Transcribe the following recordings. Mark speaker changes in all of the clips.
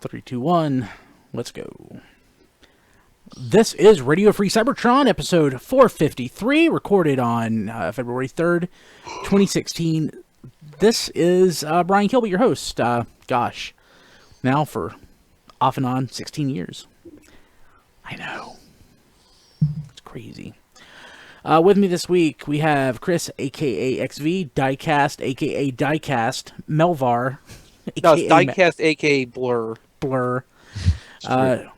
Speaker 1: 3, 2, 1. Let's go. This is Radio Free Cybertron, episode 453, recorded on February 3rd, 2016. This is Brian Kilby, your host. Gosh, now for off and on 16 years. I know. It's crazy. With me this week, we have Chris, a.k.a. XV, Diecast, a.k.a. Diecast, Melvar, a.k.a.
Speaker 2: No, it's Diecast, a.k.a.
Speaker 1: Blur,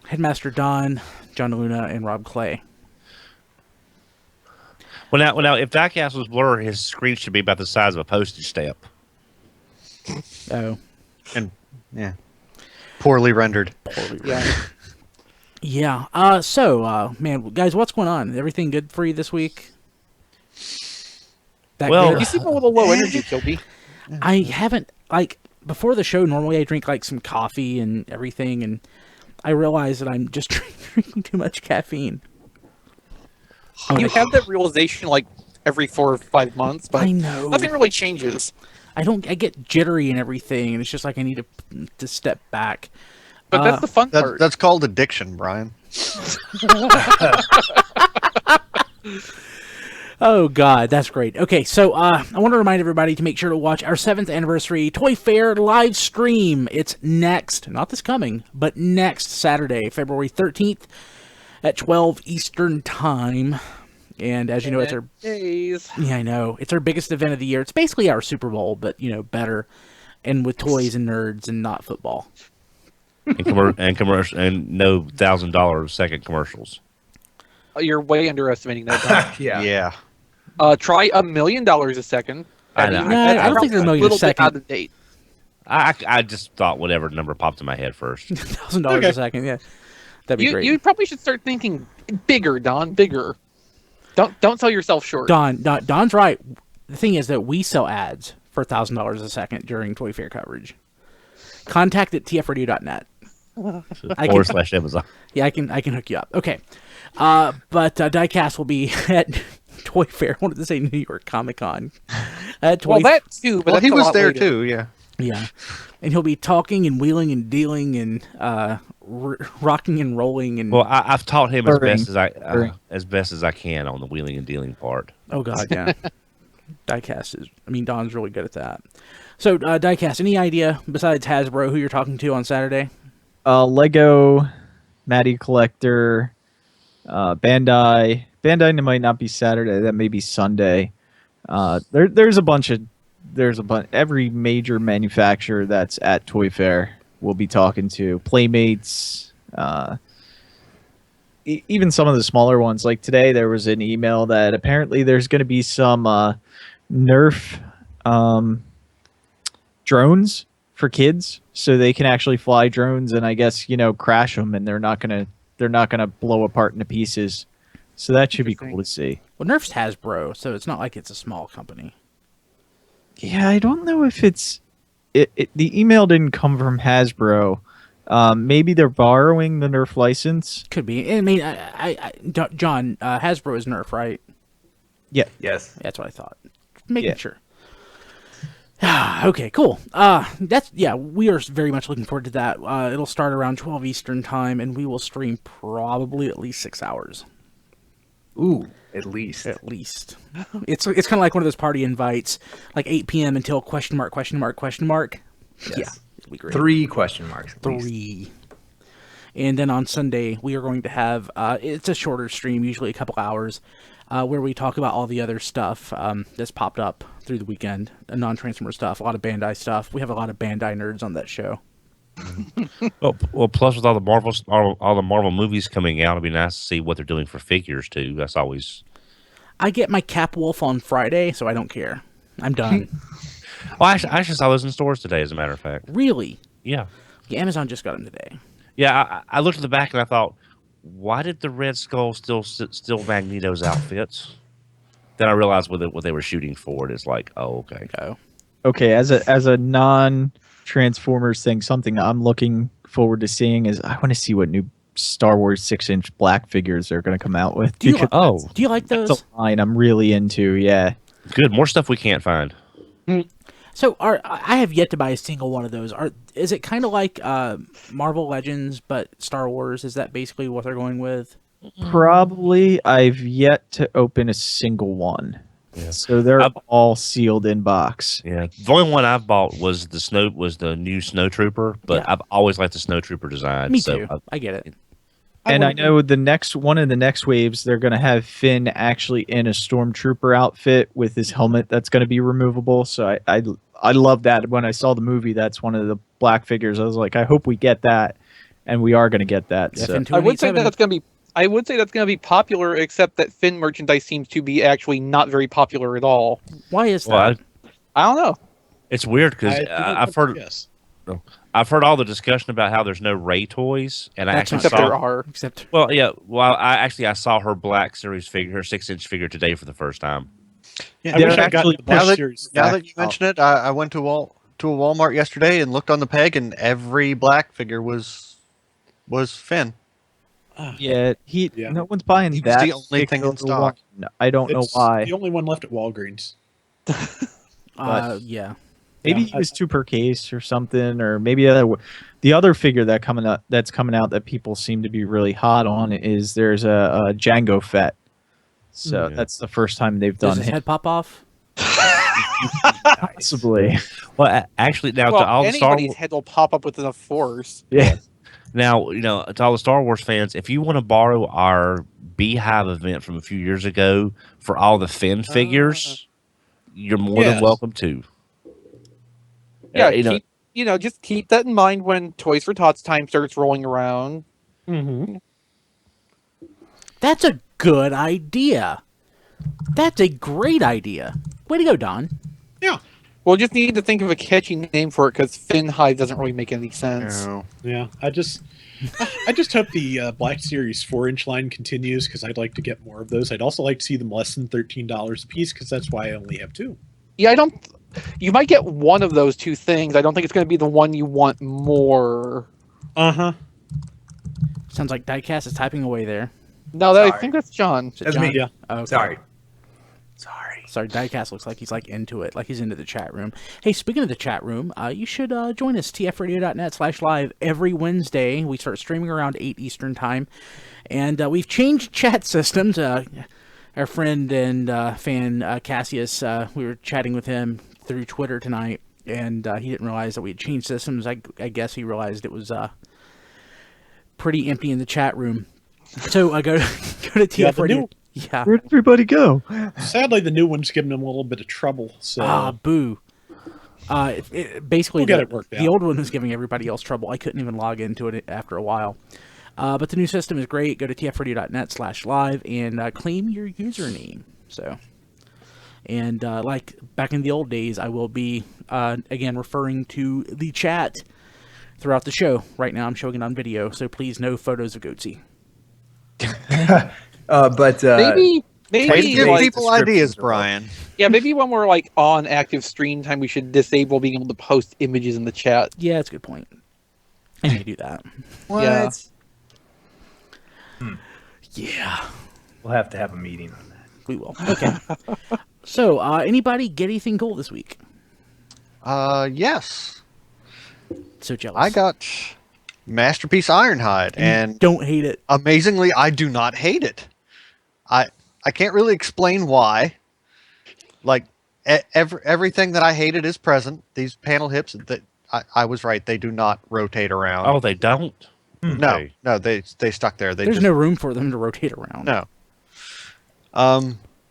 Speaker 1: Headmaster Don, John Luna, and Rob Clay.
Speaker 3: Well, now, if Diecast was Blur, his screen should be about the size of a postage stamp.
Speaker 1: Oh.
Speaker 4: And, yeah. Poorly rendered.
Speaker 1: Yeah. So, man, guys, what's going on? Everything good for you this week?
Speaker 2: You seem a little low energy, Kilby.
Speaker 1: I haven't, before the show, normally I drink, some coffee and everything, and I realize that I'm just drinking too much caffeine.
Speaker 2: You have that realization, every 4 or 5 months, but
Speaker 1: I know.
Speaker 2: Nothing really changes.
Speaker 1: I get jittery and everything, and it's just I need to step back.
Speaker 2: But that's the fun part.
Speaker 4: That's called addiction, Brian.
Speaker 1: Oh, God, that's great. Okay, so I want to remind everybody to make sure to watch our 7th anniversary Toy Fair live stream. It's next, not this coming, but next Saturday, February 13th at 12 Eastern Time. And as you know, it's our...
Speaker 2: days.
Speaker 1: Yeah, I know. It's our biggest event of the year. It's basically our Super Bowl, but, better. And with toys and nerds and not football.
Speaker 3: And commercial and no $1,000 second commercials.
Speaker 2: You're way underestimating that.
Speaker 4: Yeah.
Speaker 2: Try $1 million a second.
Speaker 3: I know.
Speaker 1: I don't think they're $1 million a second.
Speaker 2: Out of date.
Speaker 3: I just thought whatever number popped in my head first.
Speaker 1: $1,000 a second, yeah. That'd be great.
Speaker 2: You probably should start thinking bigger, Don. Bigger. Don't sell yourself short.
Speaker 1: Don's right. The thing is that we sell ads for $1,000 a second during Toy Fair coverage. Contact at tfradio.net.
Speaker 3: / Amazon.
Speaker 1: Yeah, I can hook you up. Okay. But Diecast will be at Toy Fair. I wanted to say New York Comic Con.
Speaker 2: That too, but
Speaker 4: he was there
Speaker 2: later.
Speaker 4: too, yeah.
Speaker 1: Yeah. And he'll be talking and wheeling and dealing and rocking and rolling and...
Speaker 3: Well, I've taught him as best as I can on the wheeling and dealing part.
Speaker 1: Oh, God, yeah. Don's really good at that. So, Diecast, any idea, besides Hasbro, who you're talking to on Saturday?
Speaker 5: Lego, Matty Collector, Bandai. Bandai might not be Saturday. That may be Sunday. There's a bunch. Every major manufacturer that's at Toy Fair we'll be talking to. Playmates, even some of the smaller ones. Like today, there was an email that apparently there's going to be some Nerf drones for kids, so they can actually fly drones and I guess crash them, and they're not gonna blow apart into pieces. So that should be cool to see.
Speaker 1: Well, Nerf's Hasbro, so it's not like it's a small company.
Speaker 5: Yeah, I don't know if it's the email didn't come from Hasbro. Maybe they're borrowing the Nerf license.
Speaker 1: Could be. I mean, John, Hasbro is Nerf, right?
Speaker 5: Yeah.
Speaker 6: Yes.
Speaker 1: That's what I thought. Making sure. Okay, cool. We are very much looking forward to that. It'll start around 12 Eastern time, and we will stream probably at least 6 hours.
Speaker 6: Ooh, at least.
Speaker 1: At least. It's kind of like one of those party invites, like 8 p.m. until question mark.
Speaker 6: Yes.
Speaker 1: Yeah, it'll be great.
Speaker 6: 3 question marks.
Speaker 1: 3. And then on Sunday, we are going to have, it's a shorter stream, usually a couple hours, where we talk about all the other stuff that's popped up through the weekend, non-Transformer stuff, a lot of Bandai stuff. We have a lot of Bandai nerds on that show.
Speaker 3: Well, plus with all the Marvel movies coming out, it'd be nice to see what they're doing for figures too. That's always.
Speaker 1: I get my Cap Wolf on Friday, so I don't care. I'm done.
Speaker 3: Well, I actually saw those in stores today, as a matter of fact.
Speaker 1: Really?
Speaker 3: Yeah.
Speaker 1: Amazon just got them today.
Speaker 3: Yeah, I looked at the back and I thought, why did the Red Skull still Magneto's outfits? Then I realized what they were shooting for. And it's like, oh, okay.
Speaker 5: Okay, as a non-Transformers thing, something I'm looking forward to seeing is I want to see what new Star Wars 6-inch black figures they're going to come out with.
Speaker 1: Do you like those?
Speaker 5: That's a line I'm really into. Yeah.
Speaker 3: Good. More stuff we can't find.
Speaker 1: So I have yet to buy a single one of those. Is it kind of like Marvel Legends but Star Wars? Is that basically what they're going with?
Speaker 5: Probably. I've yet to open a single one.
Speaker 3: Yeah.
Speaker 5: So they're all sealed in box.
Speaker 3: Yeah, the only one I've bought was the new Snow Trooper, but
Speaker 1: Yeah.
Speaker 3: I've always liked the Snow Trooper design.
Speaker 1: Me
Speaker 3: so
Speaker 1: too. I get it.
Speaker 5: And I know the next one of the next waves, they're going to have Finn actually in a Stormtrooper outfit with his helmet that's going to be removable. So I love that. When I saw the movie, that's one of the black figures. I was like, I hope we get that, and we are going to get that.
Speaker 1: Yeah,
Speaker 5: So.
Speaker 1: Finn
Speaker 2: I would say
Speaker 1: 287.
Speaker 2: that's going to be. I would say that's going to be popular, except that Finn merchandise seems to be actually not very popular at all.
Speaker 1: Why is that?
Speaker 3: well,
Speaker 2: I don't know.
Speaker 3: it's weird because I've heard
Speaker 7: Yes.
Speaker 3: I've heard all the discussion about how there's no Ray toys, and I
Speaker 1: That's
Speaker 3: actually
Speaker 1: not
Speaker 2: Except
Speaker 3: saw.
Speaker 2: there are.
Speaker 1: Except
Speaker 3: Well, yeah. Well, I saw her Black Series figure, her 6-inch figure today for the first time.
Speaker 4: Yeah,
Speaker 7: I wish I got
Speaker 5: actually-
Speaker 7: the
Speaker 4: now
Speaker 7: Bush
Speaker 4: that,
Speaker 7: series.
Speaker 4: now that you mention it, I went to a Walmart yesterday and looked on the peg, and every black figure was Finn.
Speaker 5: Yeah,
Speaker 7: Yeah.
Speaker 5: no one's buying
Speaker 4: He was
Speaker 5: that.
Speaker 4: the only thing in
Speaker 5: particular
Speaker 4: stock.
Speaker 5: one. I don't know
Speaker 7: It's
Speaker 5: why.
Speaker 7: the only one left at Walgreens.
Speaker 1: yeah.
Speaker 5: Maybe
Speaker 7: Yeah,
Speaker 5: he was two per case or something, or maybe the other figure that's coming out that people seem to be really hot on is there's a Django Fett. So
Speaker 3: Yeah.
Speaker 5: that's the first time they've
Speaker 1: Does
Speaker 5: done
Speaker 1: his
Speaker 5: him.
Speaker 1: head pop off?
Speaker 5: Possibly.
Speaker 3: Well, actually, now to
Speaker 2: Well,
Speaker 3: all the Star
Speaker 2: anybody's head will pop up with enough force.
Speaker 5: Yeah.
Speaker 3: Now, to all the Star Wars fans, if you want to borrow our Beehive event from a few years ago for all the Finn figures, you're more than
Speaker 7: Yes.
Speaker 3: welcome to.
Speaker 2: Yeah, just keep that in mind when Toys for Tots time starts rolling around.
Speaker 7: Mm-hmm.
Speaker 1: That's a good idea. That's a great idea. Way to go, Don.
Speaker 7: Yeah.
Speaker 2: We'll just need to think of a catchy name for it because Finn Hive doesn't really make any sense.
Speaker 4: No.
Speaker 7: Yeah. I just hope the Black Series 4-inch line continues because I'd like to get more of those. I'd also like to see them less than $13 a piece because that's why I only have 2.
Speaker 2: Yeah, you might get one of those two things. I don't think it's going to be the one you want more.
Speaker 7: Uh-huh.
Speaker 1: Sounds like Diecast is typing away there.
Speaker 2: No, I
Speaker 6: Sorry.
Speaker 2: think that's John.
Speaker 1: Is it
Speaker 6: That's
Speaker 1: John?
Speaker 6: me.
Speaker 7: Yeah.
Speaker 1: Oh, okay.
Speaker 6: Sorry.
Speaker 1: Sorry, Diecast looks like he's like into it, like he's into the chat room. Hey, speaking of the chat room, you should join us, tfradio.net/live every Wednesday. We start streaming around 8 Eastern time, and we've changed chat systems. Our friend and fan Cassius, we were chatting with him through Twitter tonight, and he didn't realize that we had changed systems. I guess he realized it was pretty empty in the chat room. So go to TFRadio. Yeah.
Speaker 5: Where'd everybody go?
Speaker 7: Sadly, the new one's giving them a little bit of trouble. So
Speaker 1: Boo. Basically,
Speaker 7: We'll get it worked
Speaker 1: the
Speaker 7: out.
Speaker 1: old one was giving everybody else trouble. I couldn't even log into it after a while. But the new system is great. Go to tfradio.net/live and claim your username. So, and like back in the old days, I will be again referring to the chat throughout the show. Right now, I'm showing it on video, so please no photos of Goatsy.
Speaker 6: But
Speaker 2: Maybe
Speaker 4: Way to give
Speaker 2: like,
Speaker 4: people ideas, Brian.
Speaker 2: yeah, maybe when we're like on active stream time, we should disable being able to post images in the chat.
Speaker 1: Yeah, that's a good point. I need to do that.
Speaker 6: what?
Speaker 2: Yeah.
Speaker 1: Yeah,
Speaker 6: We'll have to have a meeting on that.
Speaker 1: we will. Okay. So, anybody get anything cool this week?
Speaker 4: Yes.
Speaker 1: So jealous.
Speaker 4: I got Masterpiece Ironhide, and
Speaker 1: Don't hate it.
Speaker 4: amazingly, I do not hate it. I can't really explain why. Like everything that I hated is present. These panel hips, that I was right. They do not rotate around.
Speaker 3: Oh, they don't.
Speaker 4: no, they stuck there. They
Speaker 1: There's
Speaker 4: just
Speaker 1: no room for them to rotate around.
Speaker 4: no.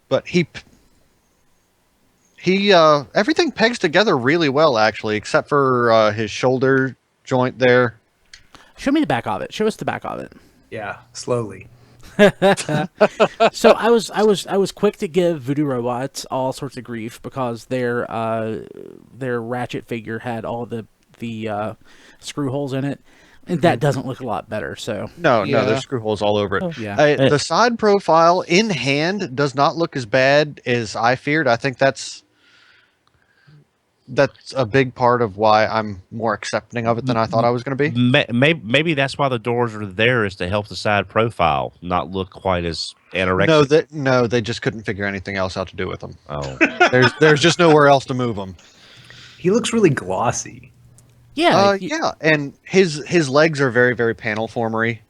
Speaker 4: But he everything pegs together really well, actually, except for his shoulder joint there.
Speaker 1: Show me the back of it. Show us the back of it.
Speaker 6: Yeah, slowly.
Speaker 1: So I was quick to give Voodoo Robots all sorts of grief because their Ratchet figure had all the screw holes in it, and that doesn't look a lot better. So
Speaker 4: No,
Speaker 2: Yeah.
Speaker 4: there's screw holes all over it.
Speaker 1: yeah,
Speaker 4: The side profile in hand does not look as bad as I feared. I think that's a big part of why I'm more accepting of it than I thought I was going to be.
Speaker 3: Maybe that's why the doors are there, is to help the side profile not look quite as anorexic.
Speaker 4: No, they just couldn't figure anything else out to do with them.
Speaker 3: Oh,
Speaker 4: There's just nowhere else to move them.
Speaker 6: He looks really glossy.
Speaker 1: Yeah.
Speaker 4: Yeah, and his legs are very, very panel formery.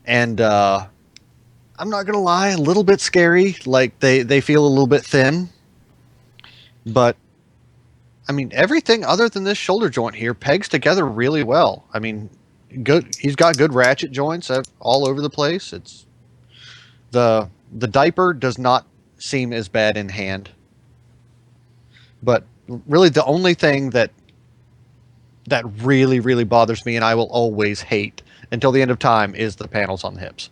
Speaker 4: And I'm not gonna lie, a little bit scary. Like they feel a little bit thin. But I mean, everything other than this shoulder joint here pegs together really well. I mean, good. He's got good ratchet joints all over the place. It's the diaper does not seem as bad in hand. But really, the only thing that really, really bothers me, and I will always hate until the end of time, is the panels on the hips.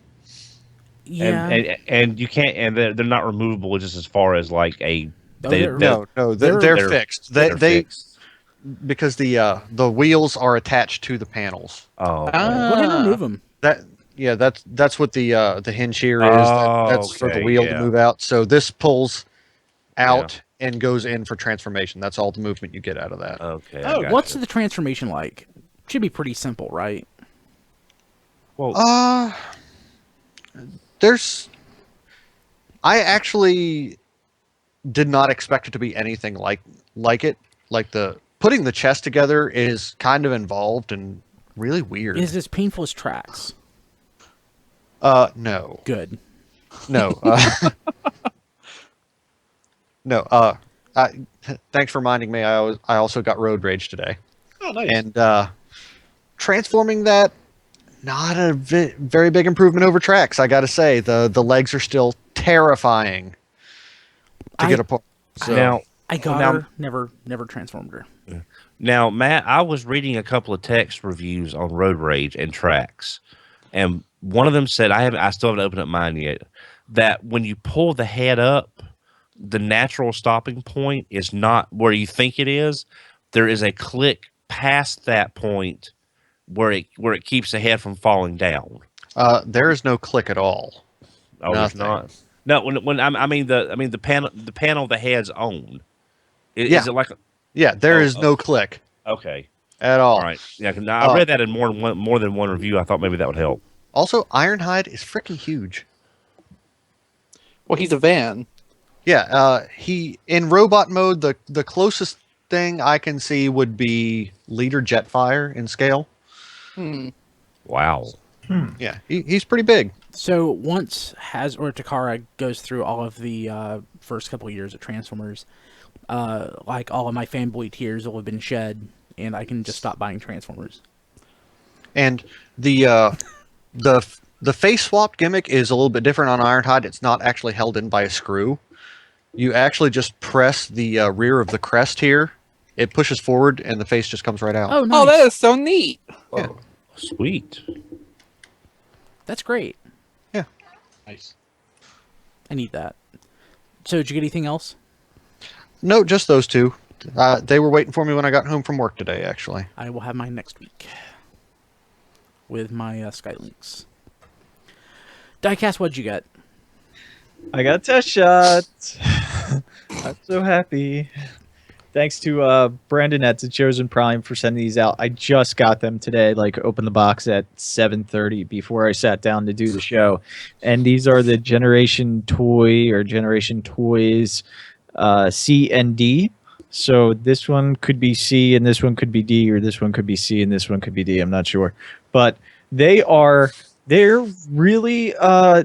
Speaker 1: Yeah.
Speaker 3: And you can't, and they're not removable just as far as like a.
Speaker 4: They're fixed.
Speaker 3: They're fixed.
Speaker 4: Because the wheels are attached to the panels.
Speaker 3: Oh, okay.
Speaker 1: Go ahead and remove them.
Speaker 4: That's what the hinge here is. That's for the wheel to move out. So this pulls out and goes in for transformation. That's all the movement you get out of that.
Speaker 3: Okay.
Speaker 1: What's the transformation like? Should be pretty simple, right?
Speaker 3: Well,
Speaker 4: I actually did not expect it to be anything like it. Like putting the chest together is kind of involved and really weird.
Speaker 1: Is as painful as tracks?
Speaker 4: No.
Speaker 1: Good.
Speaker 4: No. No. Thanks for reminding me. I also got road rage today.
Speaker 7: Oh, nice.
Speaker 4: And transforming that, not a very big improvement over tracks. I got to say, the legs are still terrifying to get apart. So,
Speaker 3: now
Speaker 1: I got her. Never transformed her.
Speaker 3: Now, Matt, I was reading a couple of text reviews on Road Rage and tracks, and one of them said I still haven't opened up mine yet. That when you pull the head up, the natural stopping point is not where you think it is. There is a click past that point where it keeps the head from falling down.
Speaker 4: There is no click at all.
Speaker 3: Oh, there's not. No, I mean the panel the head's on. Is it like?
Speaker 4: There is no click.
Speaker 3: Okay.
Speaker 4: At all.
Speaker 3: All right. Yeah, I read that in more than one review. I thought maybe that would help.
Speaker 4: Also, Ironhide is freaking huge.
Speaker 2: Well, he's a van.
Speaker 4: Yeah, he in robot mode. The closest thing I can see would be Leader Jetfire in scale.
Speaker 3: Wow.
Speaker 4: Yeah, he's pretty big.
Speaker 1: So once Takara goes through all of the first couple of years of Transformers, like all of my fanboy tears will have been shed, and I can just stop buying Transformers.
Speaker 4: And the face swap gimmick is a little bit different on Ironhide. It's not actually held in by a screw. You actually just press the rear of the crest here. It pushes forward, and the face just comes right out.
Speaker 1: Oh, nice.
Speaker 2: Oh, that is so neat.
Speaker 4: Yeah.
Speaker 3: Sweet.
Speaker 1: That's great.
Speaker 4: Yeah.
Speaker 7: Nice.
Speaker 1: I need that. So did you get anything else?
Speaker 4: No, just those two. They were waiting for me when I got home from work today, actually.
Speaker 1: I will have mine next week with my Skylinks. Diecast, what'd you get?
Speaker 5: I got test shots. I'm so happy. Thanks to Brandon at The Chosen Prime for sending these out. I just got them today, opened the box at 7:30 before I sat down to do the show. And these are the Generation Toys C and D. So this one could be C and this one could be D, or this one could be C and this one could be D. I'm not sure. But they're really,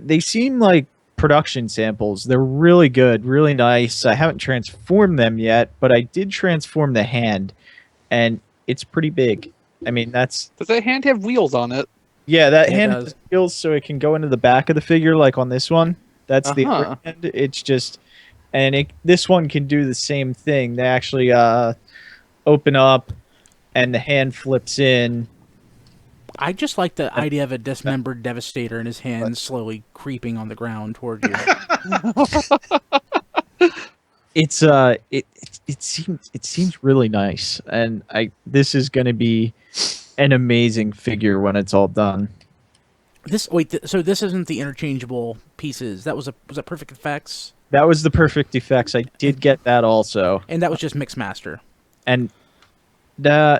Speaker 5: they seem like production samples. They're really good, really nice. I haven't transformed them yet, but I did transform the hand, and it's pretty big. I mean,
Speaker 2: Does that hand have wheels on it?
Speaker 5: Yeah, that
Speaker 1: It
Speaker 5: hand
Speaker 1: does.
Speaker 5: has wheels, so it can go into the back of the figure, like on this one. That's the other hand. It's just, and this one can do the same thing. They actually open up, and the hand flips in.
Speaker 1: I just like the idea of a dismembered Devastator in his hands slowly creeping on the ground toward you.
Speaker 5: It's it seems really nice, and this is going to be an amazing figure when it's all done.
Speaker 1: So this isn't the interchangeable pieces. Was that Perfect Effects?
Speaker 5: That was the Perfect Effects. I did get that also,
Speaker 1: And that was just Mixmaster.
Speaker 5: and no.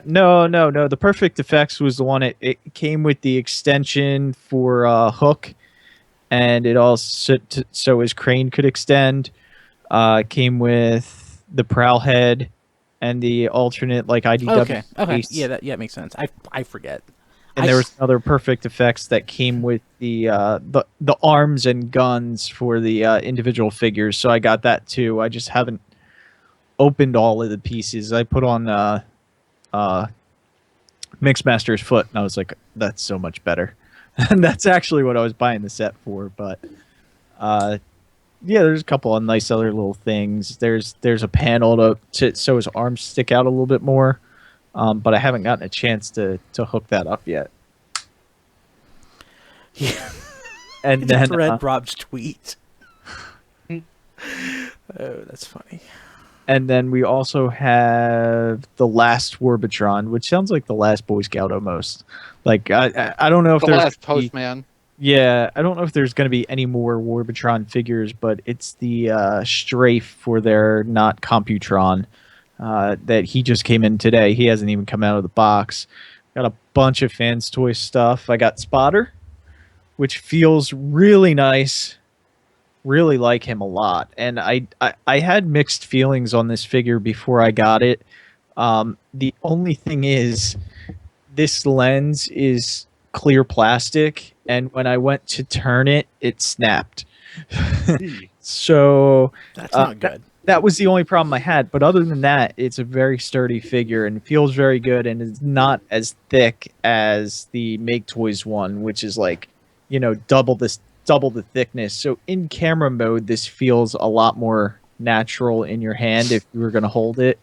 Speaker 5: The Perfect Effects was the one. It came with the extension for Hook, and it also so his crane could extend. Came with the prowl head and the alternate like IDW.
Speaker 1: Okay.
Speaker 5: case.
Speaker 1: Yeah, that makes sense. I forget.
Speaker 5: And there was other perfect effects that came with the arms and guns for the individual figures. So I got that too. I just haven't opened all of the pieces. I put on Mixmaster's foot, and I was like, "That's so much better." And that's actually what I was buying the set for. But yeah, there's a couple of nice other little things. There's a panel so his arms stick out a little bit more. But I haven't gotten a chance to hook that up yet.
Speaker 1: Yeah.
Speaker 5: And
Speaker 1: I
Speaker 5: then
Speaker 1: just read Rob's tweet. Oh, that's funny.
Speaker 5: And then we also have the last Warbatron, which sounds like the last Boy Scout almost. Like I don't know if
Speaker 2: The
Speaker 5: there's
Speaker 2: last Postman.
Speaker 5: Yeah, I don't know if there's going to be any more Warbatron figures, but it's the strafe for their not Computron. That he just came in today. He hasn't even come out of the box. Got a bunch of Fans Toy stuff. I got Spotter, which feels really nice. Really like him a lot. And I had mixed feelings on this figure before I got it. The only thing is, this lens is clear plastic, and when I went to turn it, it snapped. So
Speaker 1: That's not good.
Speaker 5: That was the only problem I had, but other than that, it's a very sturdy figure and feels very good, and is not as thick as the Make Toys one, which is like, double the thickness. So in camera mode, this feels a lot more natural in your hand if you were going to hold it.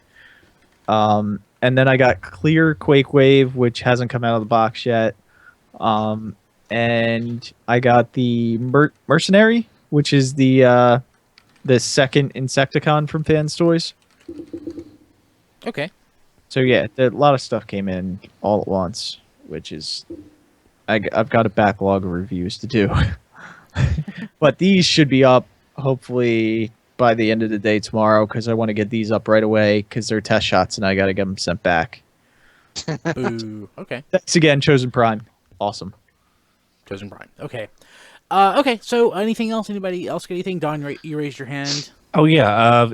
Speaker 5: And then I got Clear Quake Wave, which hasn't come out of the box yet. And I got the Mercenary, which is the second Insecticon from Fans Toys.
Speaker 1: Okay.
Speaker 5: So yeah, a lot of stuff came in all at once, which is I've got a backlog of reviews to do. But these should be up hopefully by the end of the day tomorrow, because I want to get these up right away because they're test shots and I got to get them sent back.
Speaker 1: Ooh. Okay.
Speaker 5: Thanks again, Chosen Prime. Awesome.
Speaker 1: Chosen Prime. Okay. Okay. So, anything else? Anybody else got anything? Don, you raised your hand.
Speaker 3: Oh yeah,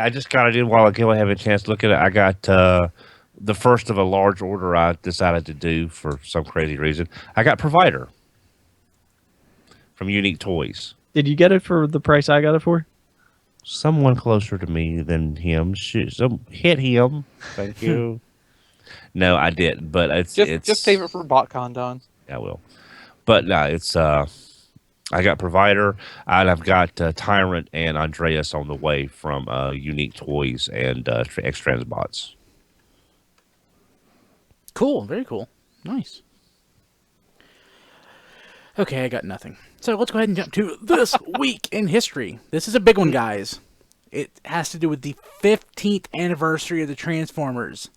Speaker 3: I just got it in a while ago. I haven't a chance to look at it. I got the first of a large order I decided to do for some crazy reason. I got Provider from Unique Toys.
Speaker 5: Did you get it for the price I got it for?
Speaker 3: Someone closer to me than him. Hit him. Thank you. No, I didn't. But it's
Speaker 2: just save it for BotCon, Don.
Speaker 3: I will. But no, it's I got Provider, and I've got Tyrant and Andreas on the way from Unique Toys and X-Transbots.
Speaker 1: Cool. Very cool. Nice. Okay, I got nothing. So let's go ahead and jump to this week in history. This is a big one, guys. It has to do with the 15th anniversary of the Transformers.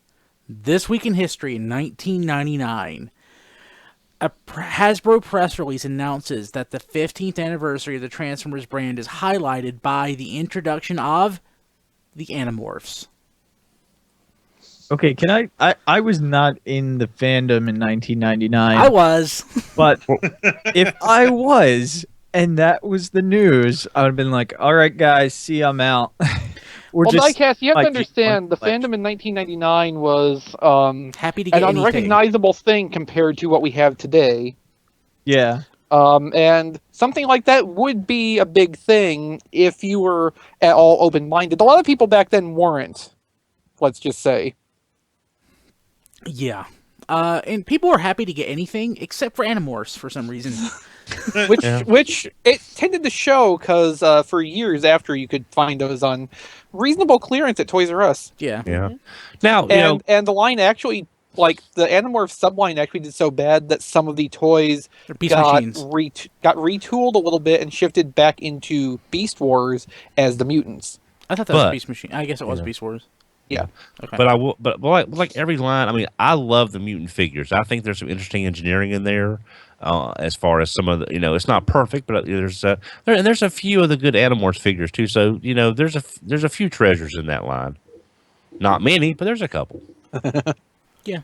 Speaker 1: This week in history, in 1999, a Hasbro press release announces that the 15th anniversary of the Transformers brand is highlighted by the introduction of the Animorphs.
Speaker 5: Okay, can I was not in the fandom in 1999.
Speaker 1: I was.
Speaker 5: But if I was, and that was the news, I would have been like, all right, guys, see, I'm out.
Speaker 2: Well, Diecast, you have to
Speaker 5: like,
Speaker 2: understand, the fandom in 1999 was
Speaker 1: happy to get
Speaker 2: an
Speaker 1: anything.
Speaker 2: unrecognizable thing compared to what we have today.
Speaker 5: Yeah.
Speaker 2: And something like that would be a big thing if you were at all open-minded. A lot of people back then weren't, let's just say.
Speaker 1: Yeah. And people were happy to get anything except for Animorphs for some reason.
Speaker 2: Which it tended to show, because for years after you could find those on reasonable clearance at Toys R Us.
Speaker 1: Yeah.
Speaker 3: Yeah. Now,
Speaker 2: and the line actually, like the Animorph subline actually did so bad that some of the toys
Speaker 1: Beast
Speaker 2: got
Speaker 1: machines.
Speaker 2: got retooled a little bit and shifted back into Beast Wars as the mutants.
Speaker 1: I thought that was Beast Machine. I guess it was Beast Wars.
Speaker 2: Yeah.
Speaker 1: Okay.
Speaker 3: But I will. But like every line, I mean, I love the mutant figures. I think there's some interesting engineering in there. As far as some of the, it's not perfect, but there's a few of the good Animorphs figures too. So there's a few treasures in that line. Not many, but there's a couple.
Speaker 1: Yeah.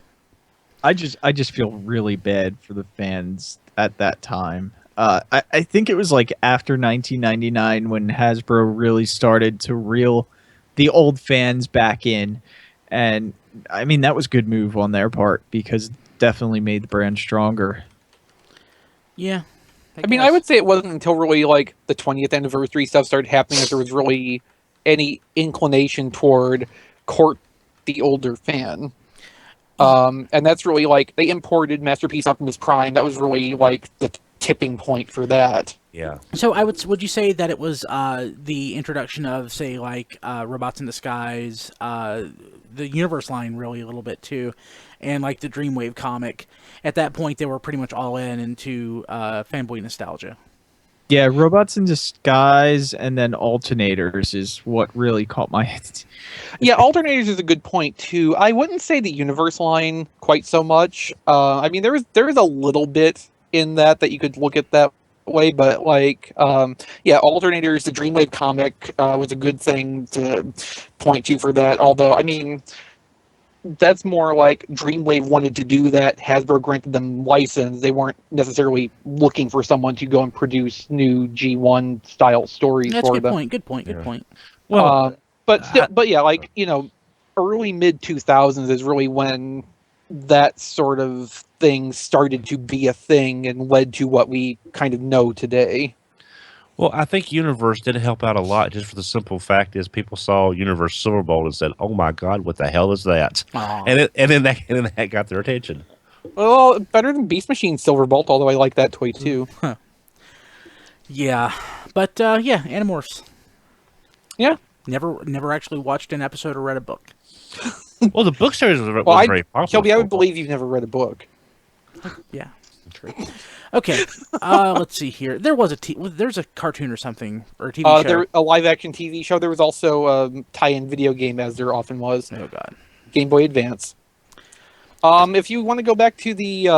Speaker 5: I just feel really bad for the fans at that time. I think it was like after 1999 when Hasbro really started to reel the old fans back in, And I mean, that was a good move on their part because it definitely made the brand stronger.
Speaker 1: Yeah.
Speaker 2: I mean, I would say it wasn't until really like the 20th anniversary stuff started happening that there was really any inclination toward court the older fan. And that's really like they imported Masterpiece Optimus Prime. That was really like the tipping point for that.
Speaker 3: Yeah.
Speaker 1: So would you say that it was the introduction of, say, like Robots in Disguise, the Universe line really a little bit too, and like the Dreamwave comic? At that point, they were pretty much all into fanboy nostalgia.
Speaker 5: Yeah, Robots in Disguise and then Alternators is what really caught my attention.
Speaker 2: Yeah, Alternators is a good point too. I wouldn't say the Universe line quite so much. I mean, there is a little bit in that you could look at that way, but like, yeah, Alternators, the Dreamwave comic was a good thing to point to for that. Although, I mean, that's more like Dreamwave wanted to do that. Hasbro granted them license. They weren't necessarily looking for someone to go and produce new G1 style stories
Speaker 1: That's
Speaker 2: for
Speaker 1: a good
Speaker 2: them.
Speaker 1: point. Good point. Good point.
Speaker 3: Well,
Speaker 2: But yeah, like, you know, early mid 2000s is really when that sort of thing started to be a thing and led to what we kind of know today.
Speaker 3: well, I think Universe did help out a lot, just for the simple fact is people saw Universe Silverbolt and said, "Oh my God, what the hell is that?"
Speaker 1: Aw.
Speaker 3: And then that got their attention.
Speaker 2: Well, better than Beast Machine Silverbolt, although I like that toy too.
Speaker 1: Yeah, but yeah, Animorphs.
Speaker 2: Yeah.
Speaker 1: Never actually watched an episode or read a book.
Speaker 3: Well, the book series was
Speaker 2: Well,
Speaker 3: very popular.
Speaker 2: Shelby, I
Speaker 3: for a
Speaker 2: would believe you've never read a book.
Speaker 1: Yeah, true. Okay, let's see here. There's a cartoon or something or a TV show.
Speaker 2: There a live action TV show. There was also a tie-in video game, as there often was.
Speaker 1: Oh God.
Speaker 2: Game Boy Advance. If you want to go back to the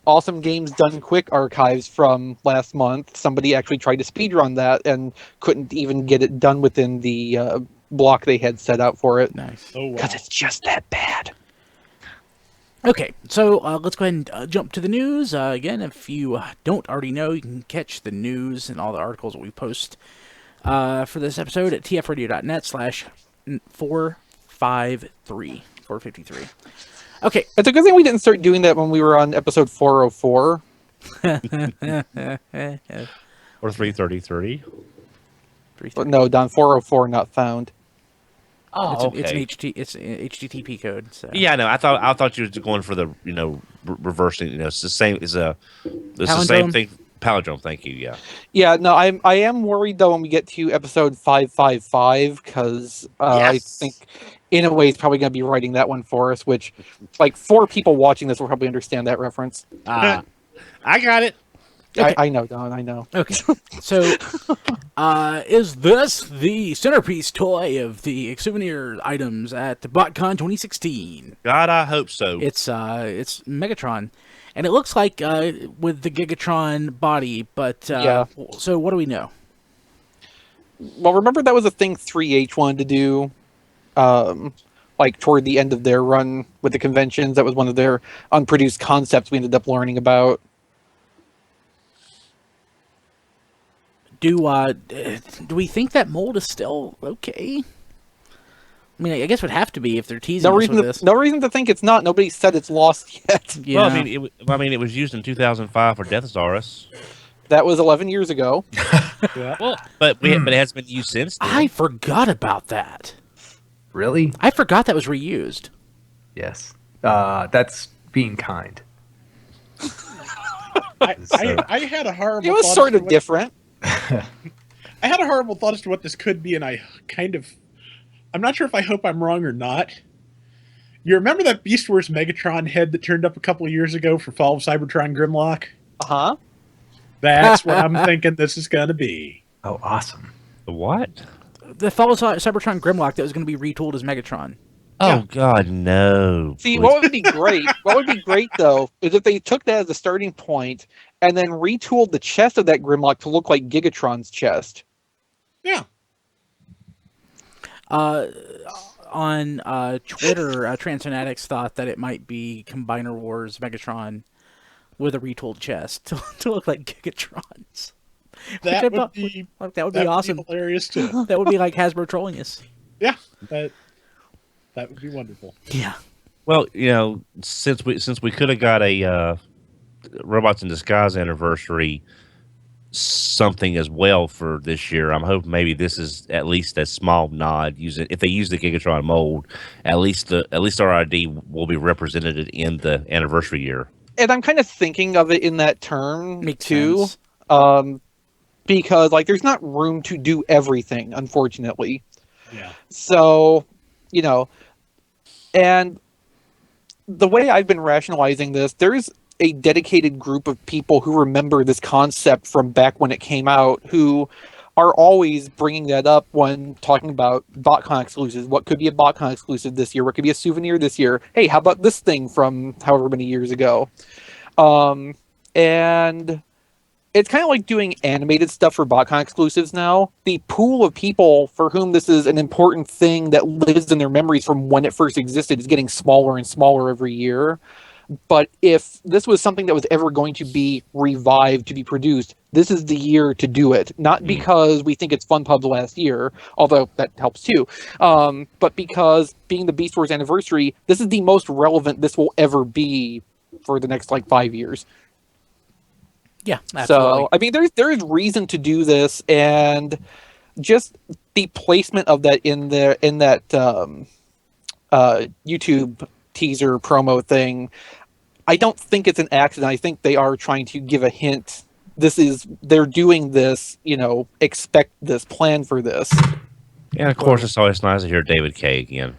Speaker 2: Awesome Games Done Quick archives from last month, somebody actually tried to speedrun that and couldn't even get it done within the block they had set out for it.
Speaker 1: Nice.
Speaker 7: Oh, wow.
Speaker 2: Because it's just that bad.
Speaker 1: Okay, so let's go ahead and jump to the news. Again, if you don't already know, you can catch the news and all the articles that we post for this episode at tfradio.net/453. Okay.
Speaker 2: It's a good thing we didn't start doing that when we were on episode 404.
Speaker 3: Or 333.
Speaker 2: But no, Don, 404 not found.
Speaker 3: Oh,
Speaker 1: it's an HTTP code. So.
Speaker 3: Yeah, no, I thought you were going for the reversing. It's the same. It's the same thing. Palindrome. Thank you. Yeah.
Speaker 2: Yeah, no, I am worried though when we get to episode 555 because I think in a way it's probably going to be writing that one for us. Which, like, 4 people watching this will probably understand that reference.
Speaker 3: I got it.
Speaker 1: Okay.
Speaker 2: I know, Don. I know.
Speaker 1: Okay, so is this the centerpiece toy of the souvenir items at BotCon 2016?
Speaker 3: God, I hope so.
Speaker 1: It's Megatron, and it looks like with the Gigatron body. But
Speaker 2: Yeah.
Speaker 1: So what do we know?
Speaker 2: Well, remember that was a thing 3H wanted to do, like toward the end of their run with the conventions. That was one of their unproduced concepts we ended up learning about.
Speaker 1: Do we think that mold is still okay? I mean, I guess it would have to be if they're teasing us with this.
Speaker 2: No reason to think it's not. Nobody said it's lost yet.
Speaker 1: Yeah.
Speaker 3: Well, it was used in 2005 for Deathsaurus.
Speaker 2: That was 11 years ago.
Speaker 3: Well, but it has been used since then.
Speaker 1: I forgot about that.
Speaker 6: Really?
Speaker 1: I forgot that was reused.
Speaker 6: Yes. That's being kind.
Speaker 7: I had a horrible.
Speaker 2: It was
Speaker 7: thought
Speaker 2: sort
Speaker 7: as
Speaker 2: of
Speaker 7: to
Speaker 2: different.
Speaker 7: I had a horrible thought as to what this could be, and I'm not sure if I hope I'm wrong or not. You remember that Beast Wars Megatron head that turned up a couple of years ago for Fall of Cybertron Grimlock?
Speaker 2: Uh-huh.
Speaker 7: That's what I'm thinking this is going to be.
Speaker 6: Oh, awesome.
Speaker 3: The what?
Speaker 1: The fellow Cybertron Grimlock that was going to be retooled as Megatron.
Speaker 3: Oh God, no!
Speaker 2: See,
Speaker 3: Please.
Speaker 2: what would be great? What would be great though is if they took that as a starting point and then retooled the chest of that Grimlock to look like Gigatron's chest.
Speaker 7: Yeah.
Speaker 1: On Twitter, Transfanatics thought that it might be Combiner Wars Megatron with a retooled chest to look like Gigatron's.
Speaker 7: That would be
Speaker 1: awesome.
Speaker 7: hilarious too.
Speaker 1: That would be like Hasbro trolling us.
Speaker 7: Yeah. But That would be wonderful.
Speaker 1: Yeah.
Speaker 3: Well, since we could have got a Robots in Disguise anniversary something as well for this year, I'm hoping maybe this is at least a small nod. If they use the Gigatron mold, at least our ID will be represented in the anniversary year.
Speaker 2: And I'm kind of thinking of it in that term
Speaker 1: Makes
Speaker 2: too,
Speaker 1: sense.
Speaker 2: because like there's not room to do everything, unfortunately.
Speaker 7: Yeah.
Speaker 2: So, and the way I've been rationalizing this, there's a dedicated group of people who remember this concept from back when it came out, who are always bringing that up when talking about BotCon exclusives. What could be a BotCon exclusive this year? What could be a souvenir this year? Hey, how about this thing from however many years ago? And it's kind of like doing animated stuff for BotCon exclusives now. The pool of people for whom this is an important thing that lives in their memories from when it first existed is getting smaller and smaller every year. But if this was something that was ever going to be revived, to be produced, this is the year to do it. Not because we think it's Fun Pub's last year, although that helps too, but because being the Beast Wars anniversary, this is the most relevant this will ever be for the next 5 years.
Speaker 1: Yeah, absolutely.
Speaker 2: So, I mean, there is reason to do this, and just the placement of that in that YouTube teaser promo thing, I don't think it's an accident. I think they are trying to give a hint. They're doing this, expect this, plan for this.
Speaker 3: And of course, it's always nice to hear David K again.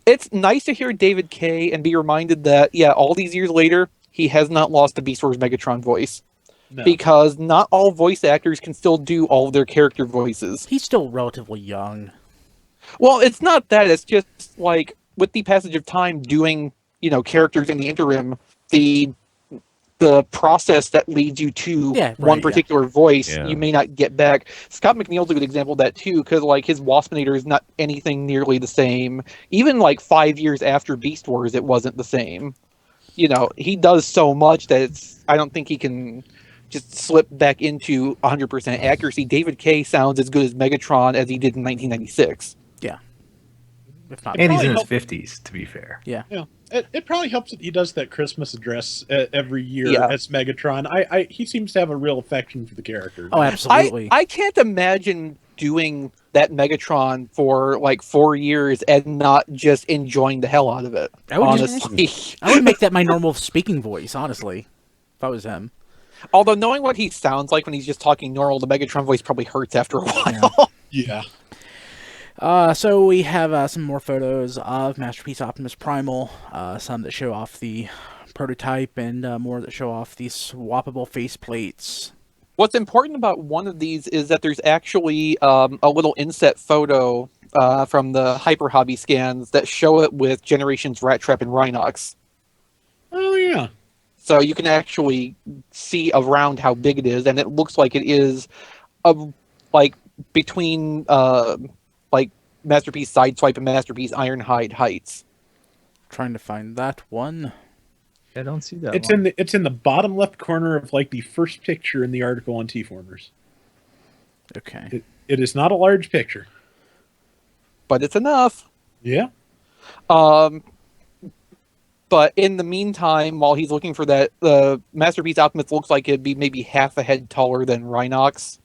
Speaker 2: It's nice to hear David K and be reminded that, all these years later, he has not lost the Beast Wars Megatron voice.
Speaker 7: No.
Speaker 2: Because not all voice actors can still do all of their character voices.
Speaker 1: He's still relatively young.
Speaker 2: Well, it's not that. It's just with the passage of time doing, characters in the interim, the process that leads you to one particular voice, you may not get back. Scott McNeil's a good example of that too, because his Waspinator is not anything nearly the same. Even 5 years after Beast Wars, it wasn't the same. He does so much that I don't think he can just slip back into 100% accuracy. David K sounds as good as Megatron as he did in 1996.
Speaker 1: Yeah. If not,
Speaker 6: And he's in his 50s, to be fair.
Speaker 1: Yeah.
Speaker 7: Yeah. It probably helps that he does that Christmas address every year as Megatron. He seems to have a real affection for the character.
Speaker 1: Oh, absolutely.
Speaker 2: I can't imagine doing that Megatron for 4 years and not just enjoying the hell out of it. Honestly,
Speaker 1: I would make that my normal speaking voice, honestly, if I was him.
Speaker 2: Although knowing what he sounds like when he's just talking normal, the Megatron voice probably hurts after a while.
Speaker 7: Yeah.
Speaker 1: So we have some more photos of Masterpiece Optimus Primal, some that show off the prototype and more that show off these swappable faceplates.
Speaker 2: What's important about one of these is that there's actually a little inset photo from the Hyper Hobby scans that show it with Generations Rat Trap and Rhinox.
Speaker 7: Oh, yeah.
Speaker 2: So you can actually see around how big it is, and it looks like it is between Masterpiece Sideswipe and Masterpiece Ironhide heights.
Speaker 1: Trying to find that one.
Speaker 5: I don't see that.
Speaker 7: It's in the bottom left corner of the first picture in the article on TFormers.
Speaker 1: Okay.
Speaker 7: It is not a large picture,
Speaker 2: but it's enough.
Speaker 7: Yeah.
Speaker 2: But in the meantime, while he's looking for that, the Masterpiece Optimus looks like it'd be maybe half a head taller than Rhinox,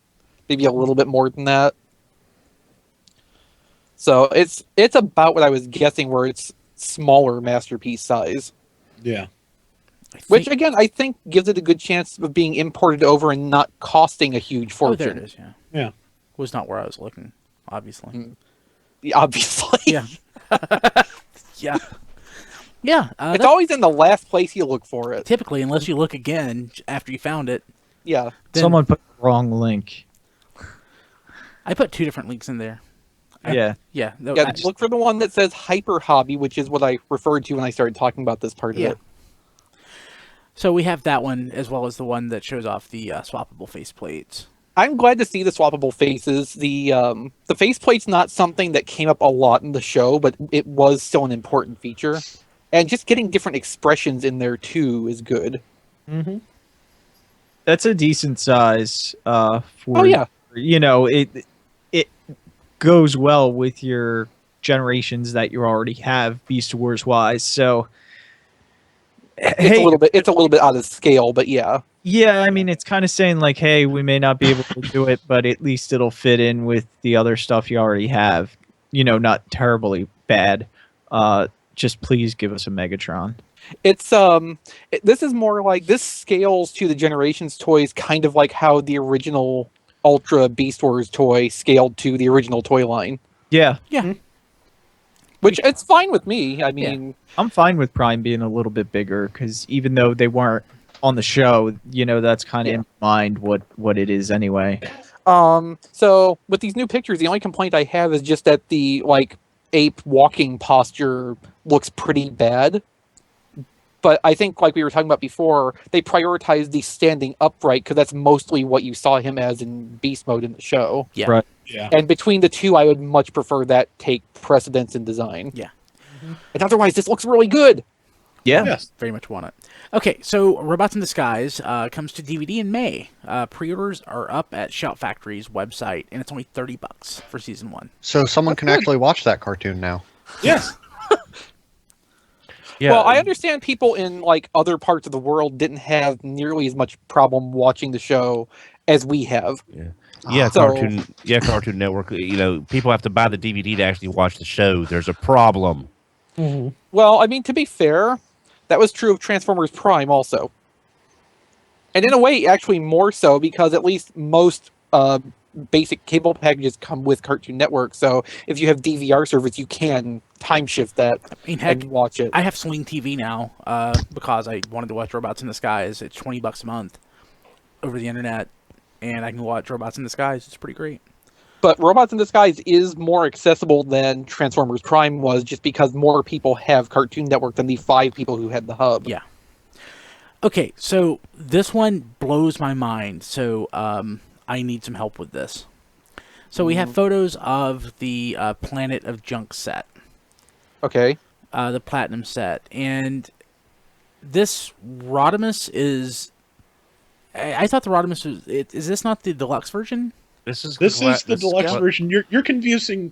Speaker 2: maybe a little bit more than that. So it's about what I was guessing, where it's smaller Masterpiece size.
Speaker 7: Yeah.
Speaker 2: Which, again, I think gives it a good chance of being imported over and not costing a huge fortune.
Speaker 1: Oh, there it is, yeah.
Speaker 7: Yeah.
Speaker 1: Was not where I was looking, obviously.
Speaker 2: Obviously.
Speaker 1: Yeah. Yeah. Yeah.
Speaker 2: It's always in the last place you look for it.
Speaker 1: Typically, unless you look again after you found it.
Speaker 2: Yeah.
Speaker 5: Someone put the wrong link.
Speaker 1: I put 2 different links in there.
Speaker 5: Yeah.
Speaker 1: Yeah.
Speaker 2: Look for the one that says Hyper Hobby, which is what I referred to when I started talking about this part of it.
Speaker 1: So we have that one, as well as the one that shows off the swappable faceplates.
Speaker 2: I'm glad to see the swappable faces. The faceplate's not something that came up a lot in the show, but it was still an important feature. And just getting different expressions in there, too, is good.
Speaker 7: Mm-hmm.
Speaker 5: That's a decent size for...
Speaker 2: Oh, yeah.
Speaker 5: It goes well with your generations that you already have Beast Wars wise. So
Speaker 2: It's a little bit out of scale, but yeah.
Speaker 5: Yeah, I mean, it's kind of saying like, hey, we may not be able to do it, but at least it'll fit in with the other stuff you already have. You know, not terribly bad. Just please give us a Megatron.
Speaker 2: It's this is more like this scales to the Generations toys, kind of like how the original Ultra Beast Wars toy scaled to the original toy line.
Speaker 5: Yeah,
Speaker 2: Which it's fine with me. I mean,
Speaker 5: I'm fine with Prime being a little bit bigger because even though they weren't on the show, you know, that's kind of in mind what it is anyway.
Speaker 2: so with these new pictures, the only complaint I have is just that the like ape walking posture looks pretty bad. But I think, like we were talking about before, they prioritized the standing upright because that's mostly what you saw him as in beast mode in the show.
Speaker 1: Yeah.
Speaker 5: Right.
Speaker 7: Yeah.
Speaker 2: And between the two, I would much prefer that take precedence in design.
Speaker 1: Yeah.
Speaker 2: And otherwise, this looks really good.
Speaker 5: Yeah.
Speaker 7: Yes.
Speaker 1: Very much want it. Okay, so Robots in Disguise comes to DVD in May. Pre-orders are up at Shout Factory's website, and it's only $30 for season 1.
Speaker 4: So someone
Speaker 2: That's
Speaker 4: can
Speaker 2: good.
Speaker 4: actually watch that cartoon now.
Speaker 7: Yes.
Speaker 3: Yeah.
Speaker 2: Well, I understand people in like other parts of the world didn't have nearly as much problem watching the show as we have.
Speaker 3: Yeah,
Speaker 2: So-
Speaker 3: Cartoon Network. You know, people have to buy the DVD to actually watch the show. There's a problem.
Speaker 2: Well, I mean, to be fair, that was true of Transformers Prime also. And in a way, actually more so, because at least most basic cable packages come with Cartoon Network. So if you have DVR service, you can time shift that
Speaker 1: I mean, heck,
Speaker 2: and watch it.
Speaker 1: I have Sling TV now because I wanted to watch Robots in Disguise. It's $20 a month over the internet, and I can watch Robots in Disguise. It's pretty great.
Speaker 2: But Robots in Disguise is more accessible than Transformers Prime was, just because more people have Cartoon Network than the 5 people who had the hub.
Speaker 1: Yeah. Okay, so this one blows my mind. So I need some help with this. So we have photos of the Planet of Junk set,
Speaker 2: Okay.
Speaker 1: the Platinum set, and this Rodimus is. I thought the Rodimus was. Is this not the deluxe version?
Speaker 7: This is the deluxe version. You're confusing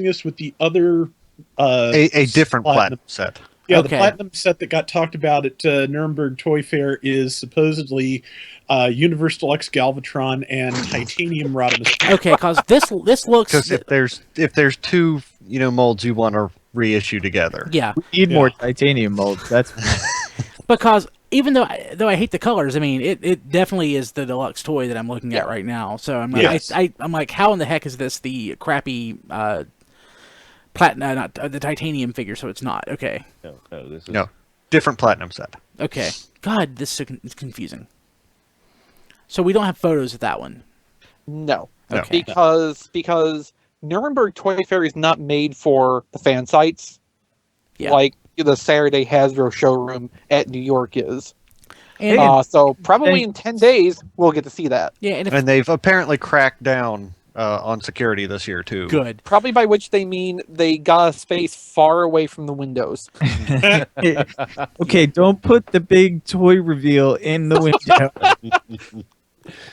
Speaker 7: us with the other
Speaker 4: A different platinum set.
Speaker 7: Yeah,
Speaker 1: Okay.
Speaker 7: the platinum set that got talked about at Nuremberg Toy Fair is supposedly Universal X Galvatron and Titanium Rodimus.
Speaker 1: Okay, because this looks.
Speaker 4: Because if there's two molds you want to reissue together.
Speaker 1: Yeah,
Speaker 5: We need more titanium molds. That's
Speaker 1: because even though I hate the colors, I mean it definitely is the deluxe toy that I'm looking at right now. So I'm like,
Speaker 7: Yes.
Speaker 1: I'm like, how in the heck is this the crappy platinum, not the titanium figure? So it's not okay.
Speaker 3: This is
Speaker 4: No, different platinum set.
Speaker 1: Okay, God, this is confusing. So we don't have photos of that one.
Speaker 2: No.
Speaker 4: No.
Speaker 1: Okay.
Speaker 2: Because Nuremberg Toy Fair is not made for the fan sites.
Speaker 1: Yeah.
Speaker 2: Like the Saturday Hasbro showroom at New York is.
Speaker 1: And
Speaker 2: So probably in 10 days, we'll get to see that.
Speaker 1: yeah, and if
Speaker 4: And they've apparently cracked down on security this year too.
Speaker 1: good.
Speaker 2: Probably by which they mean they got a space far away from the windows.
Speaker 5: okay. Don't put the big toy reveal in the window.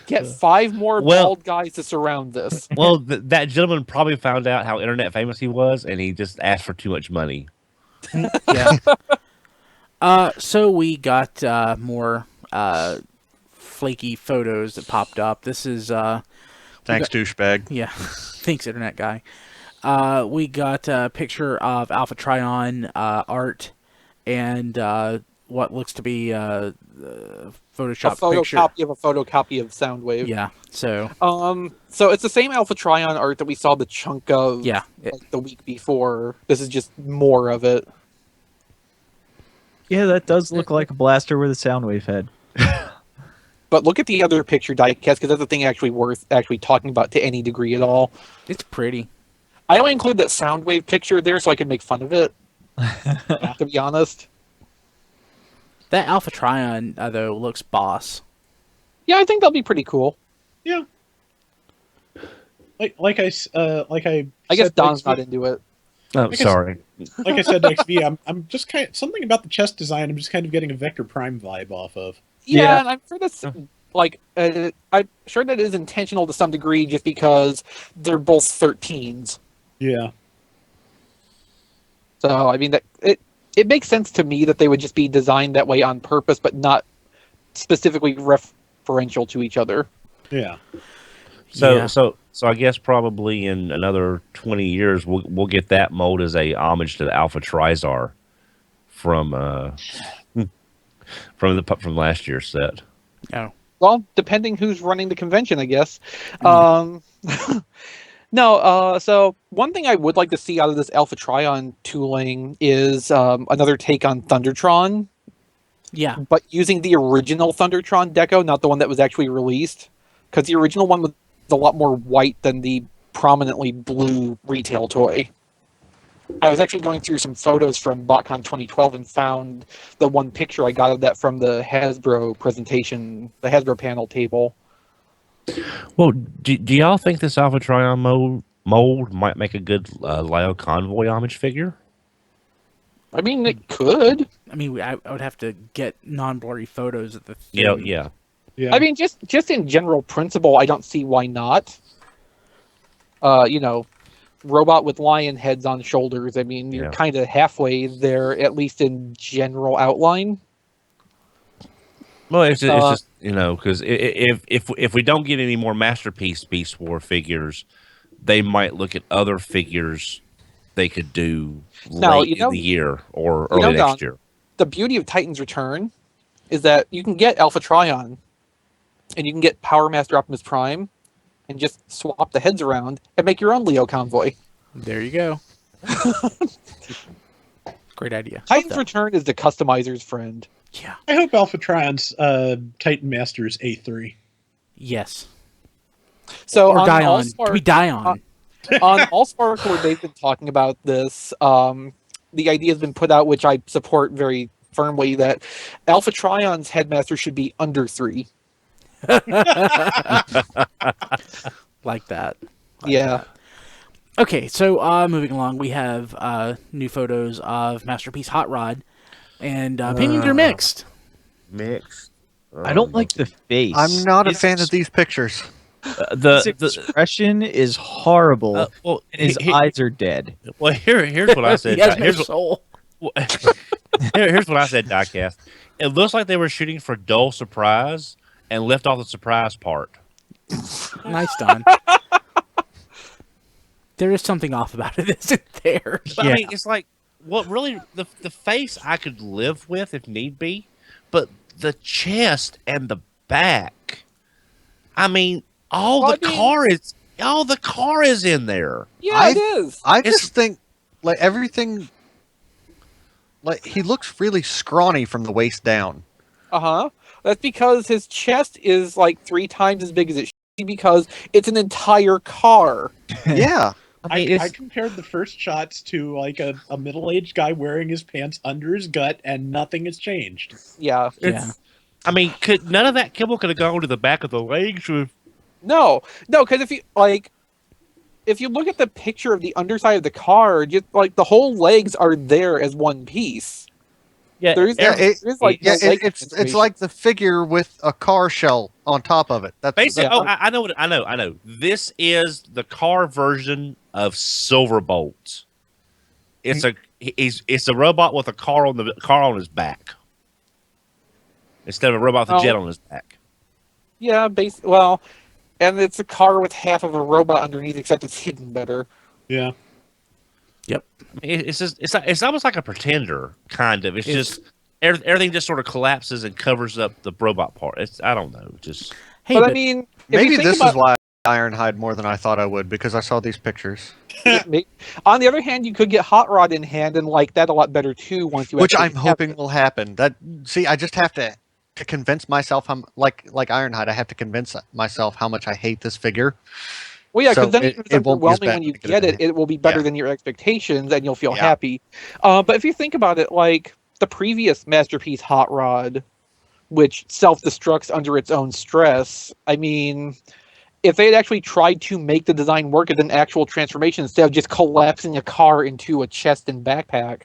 Speaker 2: Get 5 more
Speaker 3: Well-
Speaker 2: bald guys to surround this.
Speaker 3: Well, that gentleman probably found out how internet famous he was, and he just asked for too much money.
Speaker 1: Yeah. So we got more flaky photos that popped up. This is
Speaker 4: Thanks, douchebag.
Speaker 1: yeah, thanks internet guy. We got a picture of Alpha Trion art and what looks to be a Photoshop picture.
Speaker 2: Photocopy of a photocopy of Soundwave.
Speaker 1: Yeah. So
Speaker 2: So it's the same Alpha Trion art that we saw the chunk of
Speaker 1: yeah,
Speaker 2: like, the week before. This is just more of it.
Speaker 5: Yeah, that does look like a blaster with a Soundwave head.
Speaker 2: But look at the other picture, Diecast, because that's the thing actually worth actually talking about to any degree at all.
Speaker 1: it's pretty.
Speaker 2: I only include that Soundwave picture there so I can make fun of it. To be honest.
Speaker 1: That Alpha Trion though looks boss.
Speaker 2: Yeah, I think that'll be pretty cool.
Speaker 7: Yeah. Like I
Speaker 2: I guess
Speaker 7: said
Speaker 2: Don's
Speaker 7: to
Speaker 2: not
Speaker 7: XV
Speaker 2: into it.
Speaker 3: Oh,
Speaker 7: guess-
Speaker 3: sorry.
Speaker 7: like I said to XV, I'm just kind of something about the chest design. I'm just kind of getting a Vector Prime vibe off of.
Speaker 2: Yeah,
Speaker 5: Yeah.
Speaker 2: and I'm sure that's like I'm sure that is intentional to some degree, just because they're both 13s.
Speaker 7: Yeah.
Speaker 2: So I mean that it makes sense to me that they would just be designed that way on purpose, but not specifically referential to each other.
Speaker 7: Yeah.
Speaker 3: So I guess probably in another 20 years we'll get that mold as a homage to the Alpha Trizar from last year's set.
Speaker 1: Oh.
Speaker 2: Well, depending who's running the convention, I guess. So one thing I would like to see out of this Alpha Trion tooling is another take on Thundertron,
Speaker 1: Yeah.
Speaker 2: but using the original Thundertron deco, not the one that was actually released, because the original one was a lot more white than the prominently blue retail toy. I was actually going through some photos from BotCon 2012 and found the one picture I got of that from the Hasbro presentation, the Hasbro panel table.
Speaker 3: Well, do y'all think this Alpha Trion mold might make a good Lio Convoy homage figure?
Speaker 2: I mean, it could.
Speaker 1: I mean, I would have to get non-blurry photos of the thing.
Speaker 3: Yeah.
Speaker 7: Yeah.
Speaker 2: I mean, just in general principle, I don't see why not. Robot with lion heads on shoulders. I mean, you're kind of halfway there, at least in general outline.
Speaker 3: Well, it's just because if we don't get any more Masterpiece Beast War figures, they might look at other figures they could do late in the year or early next year.
Speaker 2: The beauty of Titan's Return is that you can get Alpha Trion, and you can get Power Master Optimus Prime, and just swap the heads around and make your own Leo Convoy.
Speaker 1: There you go. Great idea.
Speaker 2: Titan's Return is the customizer's friend.
Speaker 1: Yeah.
Speaker 7: I hope Alpha Trion's Titan Master is A3.
Speaker 1: Yes.
Speaker 2: So
Speaker 1: Or
Speaker 2: on
Speaker 1: Dion.
Speaker 2: Allspark,
Speaker 1: Can we die on?
Speaker 2: on Allspark, where they've been talking about this, the idea has been put out, which I support very firmly, that Alpha Trion's headmaster should be under 3.
Speaker 1: Like that.
Speaker 2: Yeah.
Speaker 1: Okay, so moving along, we have new photos of Masterpiece Hot Rod, and opinions are mixed.
Speaker 3: Mixed.
Speaker 5: I don't like the face.
Speaker 4: I'm not a fan of these pictures.
Speaker 5: His expression is horrible,
Speaker 3: well,
Speaker 5: and his eyes are dead.
Speaker 3: Well, here's what I said.
Speaker 1: He has no
Speaker 3: Here's
Speaker 1: soul.
Speaker 3: here's what I said, Diecast. It looks like they were shooting for dull surprise and left off the surprise part.
Speaker 1: Nice, Don. There is something off about it, isn't there?
Speaker 3: But, I mean, it's like, what really, the face I could live with if need be, but the chest and the back, I mean, all the car is in there.
Speaker 2: Yeah, it is.
Speaker 4: I just think, like, everything, like, he looks really scrawny from the waist down.
Speaker 2: Uh-huh. That's because his chest is like 3 times as big as it should be, because it's an entire car.
Speaker 4: Yeah.
Speaker 7: I compared the first shots to like a middle-aged guy wearing his pants under his gut, and nothing has changed.
Speaker 2: Yeah.
Speaker 3: I mean, none of that kibble could have gone to the back of the legs?
Speaker 2: No, because if you look at the picture of the underside of the car, just like the whole legs are there as one piece.
Speaker 3: Yeah,
Speaker 4: it's like the figure with a car shell on top of it. That's
Speaker 3: basically. I know. This is the car version of Silverbolt. It's a robot with a car on his back instead of a robot with a jet on his back.
Speaker 2: Yeah, and it's a car with half of a robot underneath, except it's hidden better.
Speaker 7: Yeah.
Speaker 1: Yep.
Speaker 3: I mean, it's almost like a pretender, kind of. It's just everything just sort of collapses and covers up the robot part. I don't know, just.
Speaker 1: Hey,
Speaker 2: but I mean,
Speaker 4: maybe this is why I Ironhide more than I thought I would, because I saw these pictures.
Speaker 2: On the other hand, you could get Hot Rod in hand and like that a lot better too once you.
Speaker 4: Which I'm hoping will happen. I just have to convince myself like Ironhide. I have to convince myself how much I hate this figure.
Speaker 2: Well, yeah, because
Speaker 4: So
Speaker 2: then
Speaker 4: it
Speaker 2: it's
Speaker 4: won't be as
Speaker 2: overwhelming
Speaker 4: bad
Speaker 2: when you
Speaker 4: to
Speaker 2: get
Speaker 4: get
Speaker 2: it. It will be better
Speaker 4: Yeah.
Speaker 2: than your expectations, and you'll feel
Speaker 4: Yeah.
Speaker 2: happy. But if you think about it, like the previous Masterpiece Hot Rod, which self-destructs under its own stress, I mean, if they had actually tried to make the design work as an actual transformation instead of just collapsing a car into a chest and backpack,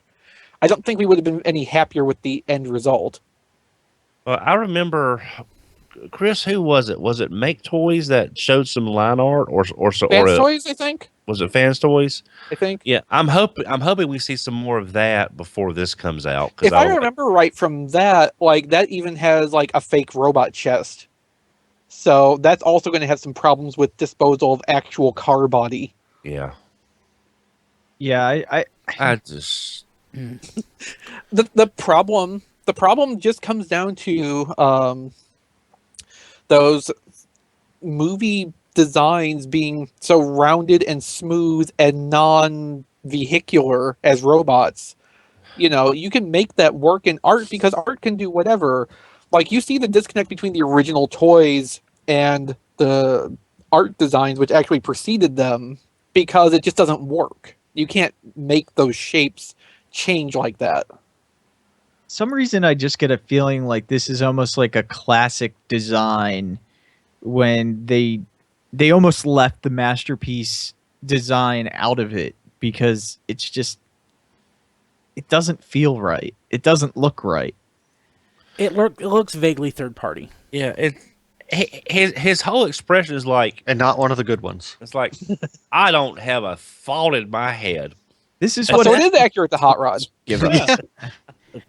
Speaker 2: I don't think we would have been any happier with the end result.
Speaker 3: Well, I remember, Chris. Who was it? Was it Make Toys that showed some line art, or
Speaker 2: Fans Toys, I think.
Speaker 3: Was it Fans Toys?
Speaker 2: I think.
Speaker 3: Yeah, I'm hoping we see some more of that before this comes out.
Speaker 2: If I remember right from that, like that even has like a fake robot chest. So that's also going to have some problems with disposal of actual car body.
Speaker 3: Yeah.
Speaker 5: Yeah,
Speaker 3: I just
Speaker 2: The problem just comes down to those movie designs being so rounded and smooth and non-vehicular as robots. You know, you can make that work in art because art can do whatever. Like, you see the disconnect between the original toys and the art designs which actually preceded them because it just doesn't work. You can't make those shapes change like that.
Speaker 5: some reason I just get a feeling like this is almost like a classic design when they almost left the Masterpiece design out of it because it doesn't feel right. It doesn't look right.
Speaker 1: It looks vaguely third party.
Speaker 3: yeah, his whole expression is like,
Speaker 4: And not one of the good ones.
Speaker 3: it's like I don't have a thought in my head.
Speaker 5: This is
Speaker 2: So
Speaker 5: what
Speaker 2: it is accurate to Hot Rod.
Speaker 5: give us.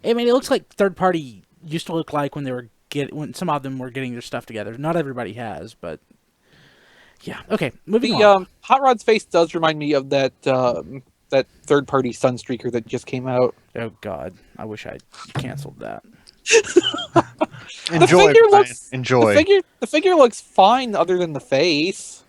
Speaker 1: I mean, it looks like third party used to look like when they were when some of them were getting their stuff together. Not everybody has, but yeah. Okay, moving on.
Speaker 2: Hot Rod's face does remind me of that that third party Sunstreaker that just came out.
Speaker 1: Oh God, I wish I canceled that.
Speaker 4: Enjoy,
Speaker 2: figure
Speaker 4: Brian.
Speaker 2: looks-
Speaker 4: Enjoy.
Speaker 2: The figure looks fine other than the face.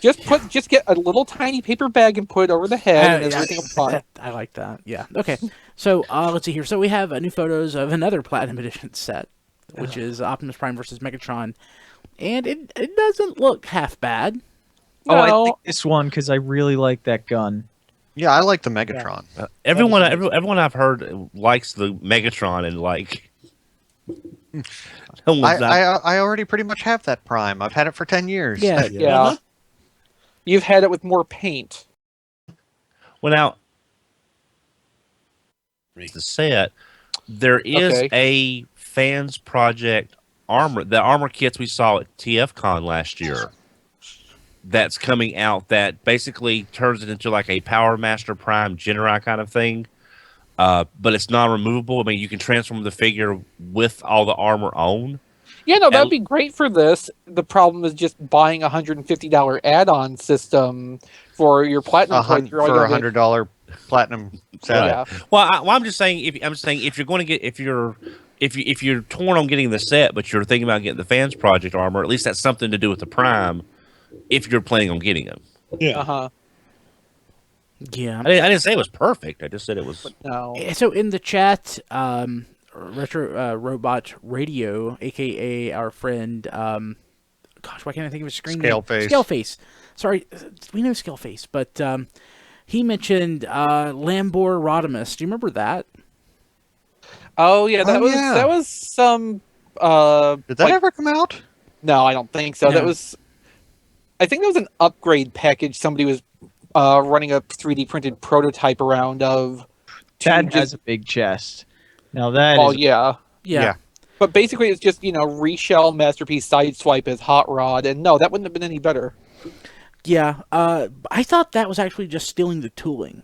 Speaker 2: Just get a little tiny paper bag and put it over the head and everything will be fine.
Speaker 1: I like that. Yeah. Okay. So let's see here. So we have new photos of another Platinum Edition set, which is Optimus Prime versus Megatron, and it doesn't look half bad.
Speaker 5: Oh, I
Speaker 2: No.
Speaker 5: like this one because I really like that gun.
Speaker 4: Yeah, I like the Megatron.
Speaker 3: Everyone I've heard likes the Megatron and like. No one's not-
Speaker 4: I already pretty much have that Prime. I've had it for 10 years.
Speaker 1: Yeah.
Speaker 2: Yeah. You've had it with more paint.
Speaker 3: Well, now the set there is
Speaker 2: Okay.
Speaker 3: a fans project armor, the armor kits we saw at TFCon last year. That's coming out that basically turns it into like a Power Master Prime Generi kind of thing. But it's non-removable. I mean, you can transform the figure with all the armor on.
Speaker 2: Yeah, no, that'd be great for this. The problem is just buying a $150 add-on system for your platinum playthrough.
Speaker 4: For $100 platinum set.
Speaker 2: Yeah.
Speaker 3: Well, I'm just saying. If you're going to get if you're torn on getting the set, but you're thinking about getting the fans project armor, at least that's something to do with the Prime. If you're planning on getting them,
Speaker 7: Yeah.
Speaker 2: Uh-huh.
Speaker 1: Yeah.
Speaker 3: I didn't say it was perfect. I just said it was.
Speaker 2: No.
Speaker 1: So in the chat, Retro Robot Radio, aka our friend, gosh, why can't I think of his screen name?
Speaker 4: Scaleface.
Speaker 1: Scaleface. Sorry, we know Scaleface, but he mentioned Lambor Rodimus. Do you remember that?
Speaker 2: Oh yeah, that
Speaker 4: Oh,
Speaker 2: was
Speaker 4: yeah.
Speaker 2: that was some
Speaker 4: Did that ever come out?
Speaker 2: No, I don't think so.
Speaker 1: No.
Speaker 2: That was I think that was an upgrade package somebody was running a 3D printed prototype around of to
Speaker 5: That
Speaker 2: just-
Speaker 5: has a big chest. Now that
Speaker 2: well,
Speaker 5: is
Speaker 2: yeah.
Speaker 1: Yeah.
Speaker 2: But basically it's just, reshell Masterpiece Sideswipe as Hot Rod, and no, that wouldn't have been any better.
Speaker 1: Yeah. I thought that was actually just stealing the tooling.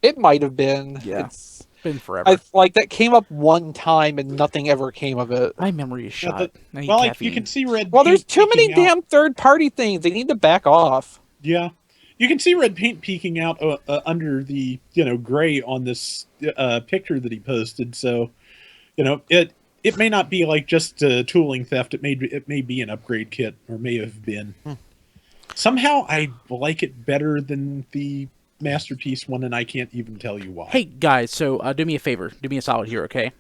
Speaker 2: It might have been.
Speaker 1: Yeah.
Speaker 2: It's
Speaker 1: Been forever.
Speaker 2: that came up one time and nothing ever came of it.
Speaker 1: My memory is
Speaker 7: Yeah,
Speaker 1: shot. I need
Speaker 7: well, like,
Speaker 1: caffeine.
Speaker 7: you can see red.
Speaker 2: Well, there's
Speaker 7: paint
Speaker 2: too many
Speaker 7: peeking out.
Speaker 2: damn third-party things. They need to back off.
Speaker 7: Yeah, you can see red paint peeking out under the gray on this picture that he posted. So, it may not be like just tooling theft. It may be an upgrade kit, or may have been. Somehow, I like it better than the Masterpiece one, and I can't even tell you why.
Speaker 1: Hey guys, so do me a favor, do me a solid here, okay?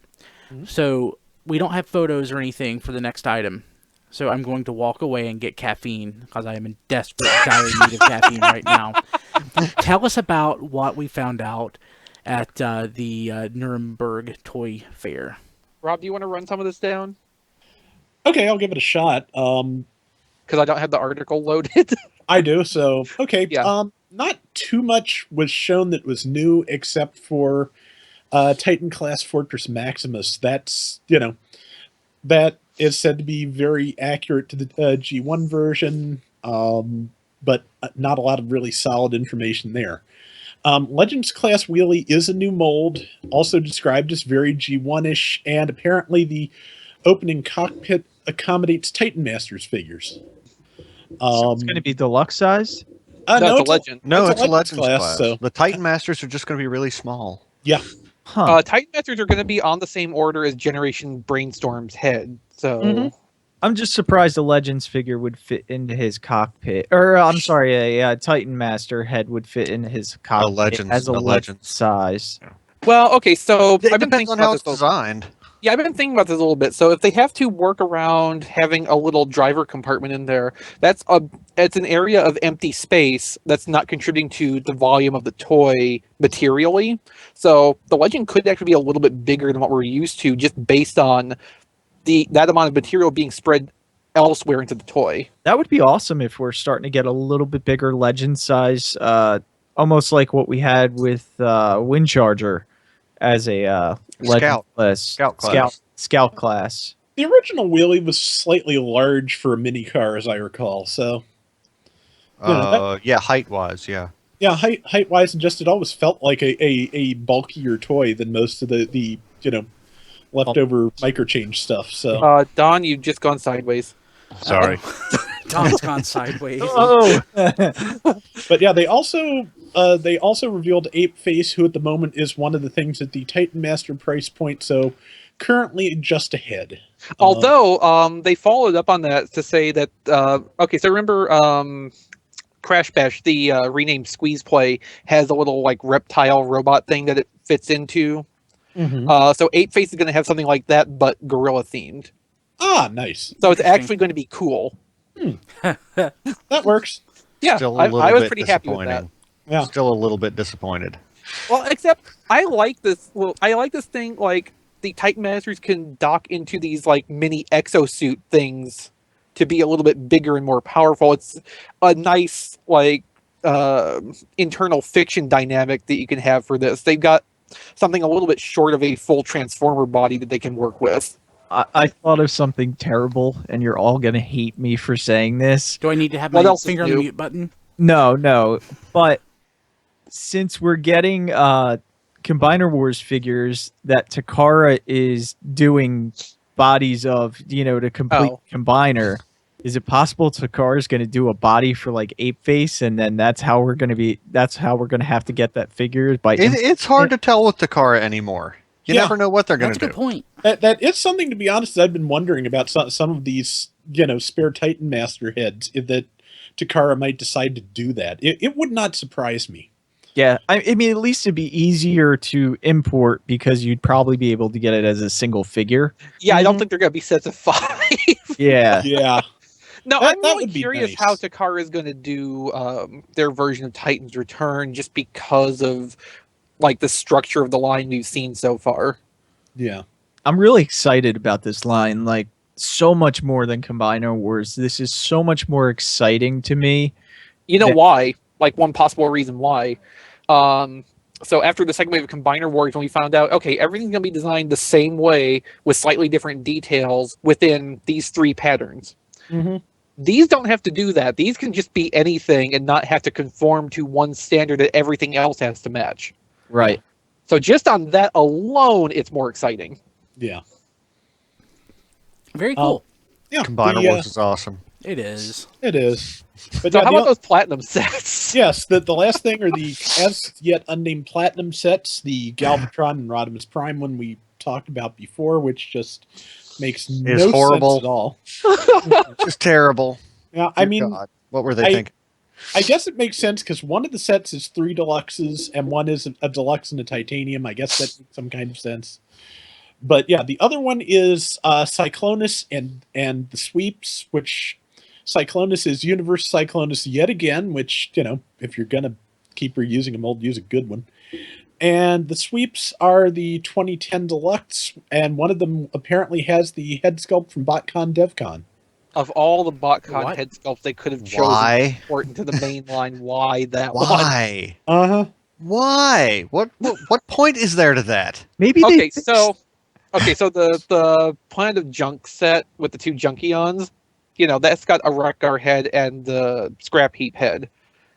Speaker 1: So we don't have photos or anything for the next item, so I'm going to walk away and get caffeine because I am in desperate dire need of caffeine right now. Tell us about what we found out at the Nuremberg Toy Fair.
Speaker 2: Rob, do you want to run some of this down?
Speaker 7: Okay, I'll give it a shot.
Speaker 2: Because I don't have the article loaded.
Speaker 7: I do. So okay.
Speaker 2: Yeah.
Speaker 7: Not too much was shown that was new, except for Titan class Fortress Maximus. That's that is said to be very accurate to the G1 version. but not a lot of really solid information there. Legends Class Wheelie is a new mold, also described as very G1-ish, and apparently the opening cockpit accommodates Titan Masters figures.
Speaker 5: So it's going to be deluxe size?
Speaker 2: No, it's a Legend.
Speaker 4: No, it's a
Speaker 7: Legends
Speaker 4: Legends class.
Speaker 7: So
Speaker 4: The Titan Masters are just going to be really small.
Speaker 7: yeah,
Speaker 5: Huh.
Speaker 2: Titan Masters are going to be on the same order as Generation Brainstorm's head. So
Speaker 7: Mhm.
Speaker 5: I'm just surprised a Legends figure would fit into his cockpit. Or, I'm sorry, a Titan Master head would fit in his cockpit
Speaker 4: Legends-
Speaker 5: as a
Speaker 4: a
Speaker 5: Legends
Speaker 4: Legends.
Speaker 5: size.
Speaker 2: well, okay. So
Speaker 4: It
Speaker 2: I've been
Speaker 4: depends
Speaker 2: thinking
Speaker 4: on
Speaker 2: about
Speaker 4: how
Speaker 2: this.
Speaker 4: it's designed.
Speaker 2: Yeah, I've been thinking about this a little bit. So if they have to work around having a little driver compartment in there, it's an area of empty space that's not contributing to the volume of the toy materially. So the Legend could actually be a little bit bigger than what we're used to, just based on that amount of material being spread elsewhere into the toy.
Speaker 5: That would be awesome if we're starting to get a little bit bigger Legend size, almost like what we had with Windcharger as a Legend Scout class.
Speaker 7: the original Wheelie was slightly large for a mini car, as I recall. So
Speaker 4: Yeah, height-wise, yeah.
Speaker 7: yeah, height wise, and just it always felt like a bulkier toy than most of the leftover microchange stuff. So
Speaker 2: Don, you've just gone sideways.
Speaker 3: Sorry.
Speaker 1: Don's gone sideways.
Speaker 5: Oh,
Speaker 7: but yeah, they also revealed Ape Face, who at the moment is one of the things at the Titan Master price point. So currently just ahead.
Speaker 2: Although they followed up on that to say that okay, so remember Crash Bash, the renamed Squeeze Play, has a little like reptile robot thing that it fits into. So Ape Face is going to have something like that, but gorilla themed.
Speaker 7: Ah, nice.
Speaker 2: So it's actually going to be cool.
Speaker 7: That works.
Speaker 2: Yeah,
Speaker 4: Still a
Speaker 2: I
Speaker 4: little
Speaker 2: was
Speaker 4: bit
Speaker 2: pretty happy with that.
Speaker 4: disappointing.
Speaker 7: Yeah.
Speaker 4: Still a little bit disappointed.
Speaker 2: Well, except I like this. Well, I like this thing. Like the Titan Masters can dock into these like mini exosuit things to be a little bit bigger and more powerful. It's a nice like internal fiction dynamic that you can have for this. They've got something a little bit short of a full Transformer body that they can work with.
Speaker 5: I thought of something terrible, and you're all going to hate me for saying this.
Speaker 1: Do I need to have
Speaker 2: What
Speaker 1: my
Speaker 2: else is
Speaker 1: finger on the
Speaker 2: new?
Speaker 1: mute button?
Speaker 5: No, but since we're getting Combiner Wars figures that Takara is doing bodies of, to complete Combiner, is it possible Takara's going to do a body for like Ape Face, and then that's how we're going to have to get that figure by
Speaker 4: It's hard to tell with Takara anymore. You never know what they're going
Speaker 1: That's
Speaker 4: to
Speaker 1: a
Speaker 4: do.
Speaker 1: good point.
Speaker 7: That is something, to be honest, that I've been wondering about some of these, spare Titan Master heads, if that Takara might decide to do that. It would not surprise me.
Speaker 5: Yeah, I mean, at least it'd be easier to import because you'd probably be able to get it as a single figure.
Speaker 2: Yeah, I don't think they're going to be sets of 5.
Speaker 5: Yeah.
Speaker 7: Yeah.
Speaker 2: No,
Speaker 7: That
Speaker 2: I'm really
Speaker 7: would be
Speaker 2: curious
Speaker 7: nice.
Speaker 2: how Takara is going to do their version of Titan's Return, just because of like the structure of the line we've seen so far.
Speaker 7: Yeah.
Speaker 5: I'm really excited about this line, like so much more than Combiner Wars. This is so much more exciting to me.
Speaker 2: You know
Speaker 5: Yeah.
Speaker 2: why? Like one possible reason why. So after the second wave of Combiner Wars, when we found out, okay, everything's going to be designed the same way with slightly different details within these 3 patterns.
Speaker 7: Mm-hmm.
Speaker 2: These don't have to do that. These can just be anything and not have to conform to one standard that everything else has to match.
Speaker 5: Right.
Speaker 2: So just on that alone, it's more exciting.
Speaker 7: Yeah.
Speaker 1: Very cool.
Speaker 7: Yeah.
Speaker 4: Combiner Wars is awesome.
Speaker 1: It is.
Speaker 7: It is. But
Speaker 2: So
Speaker 7: yeah,
Speaker 2: how about those platinum sets?
Speaker 7: yes, the last thing are the as yet unnamed platinum sets, the Galvatron and Optimus Prime one we talked about before, which just makes no
Speaker 4: horrible.
Speaker 7: sense at all.
Speaker 4: Just terrible.
Speaker 7: Yeah, I
Speaker 4: Dear
Speaker 7: mean,
Speaker 4: God. What were they thinking?
Speaker 7: I guess it makes sense because one of the sets is 3 deluxes and one is a deluxe and a titanium. I guess that makes some kind of sense. But yeah, the other one is Cyclonus and the sweeps, which Cyclonus is Universe Cyclonus yet again, which, if you're going to keep reusing a mold, use a good one. And the sweeps are the 2010 Deluxe, and one of them apparently has the head sculpt from BotCon DevCon.
Speaker 2: Of all the BotCon
Speaker 1: What?
Speaker 2: head sculpts they could have chosen
Speaker 4: Why?
Speaker 2: important to the main line, why that one?
Speaker 4: Why?
Speaker 7: Uh-huh.
Speaker 4: Why? What point is there to that?
Speaker 5: Maybe they
Speaker 2: Okay, so the Planet of Junk set with the 2 Junkions, that's got a Wreck-Gar head and the Scrap Heap head.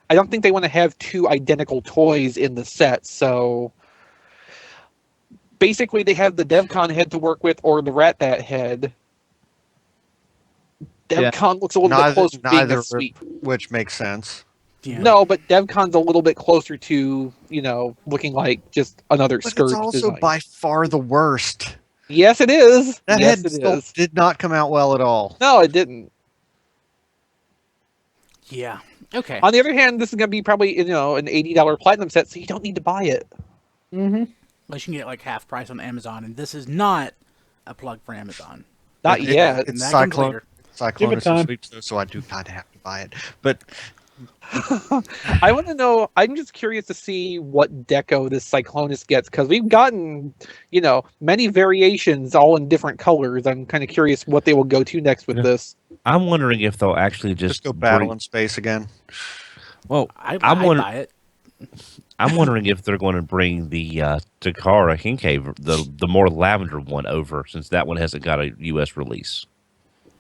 Speaker 2: I don't think they want to have two identical toys in the set, so basically they have the DevCon head to work with or the Rat Bat head. DevCon looks a little bit closer to being a sweep.
Speaker 4: Which makes sense.
Speaker 1: Yeah.
Speaker 2: No, but DevCon's a little bit closer to, looking like just another
Speaker 4: But
Speaker 2: Scourge
Speaker 4: it's also
Speaker 2: design.
Speaker 4: by far the worst.
Speaker 2: Yes, it is.
Speaker 4: That
Speaker 2: yes,
Speaker 4: head
Speaker 2: it
Speaker 4: still
Speaker 2: is.
Speaker 4: did not come out well at all.
Speaker 2: No, it didn't.
Speaker 1: Yeah. Okay.
Speaker 2: On the other hand, this is going to be probably, an $80 platinum set, so you don't need to buy it.
Speaker 7: Mm-hmm.
Speaker 1: Unless you can get like half price on Amazon, and this is not a plug for Amazon.
Speaker 2: Not yet.
Speaker 4: It's
Speaker 1: And that comes
Speaker 4: Cyclone.
Speaker 1: later.
Speaker 7: Give it
Speaker 4: Cyclonus
Speaker 7: time.
Speaker 4: and sweeps, though, so I do kind of have to buy it. But
Speaker 2: I want to know, I'm just curious to see what deco this Cyclonus gets, because we've gotten, many variations all in different colors. I'm kind of curious what they will go to next with this.
Speaker 3: I'm wondering if they'll actually
Speaker 4: just go battle in space again.
Speaker 3: Well,
Speaker 1: I'd
Speaker 3: wondering-
Speaker 1: buy it.
Speaker 3: I'm wondering if they're going to bring the Takara Kincave, the more lavender one, over, since that one hasn't got a U.S. release.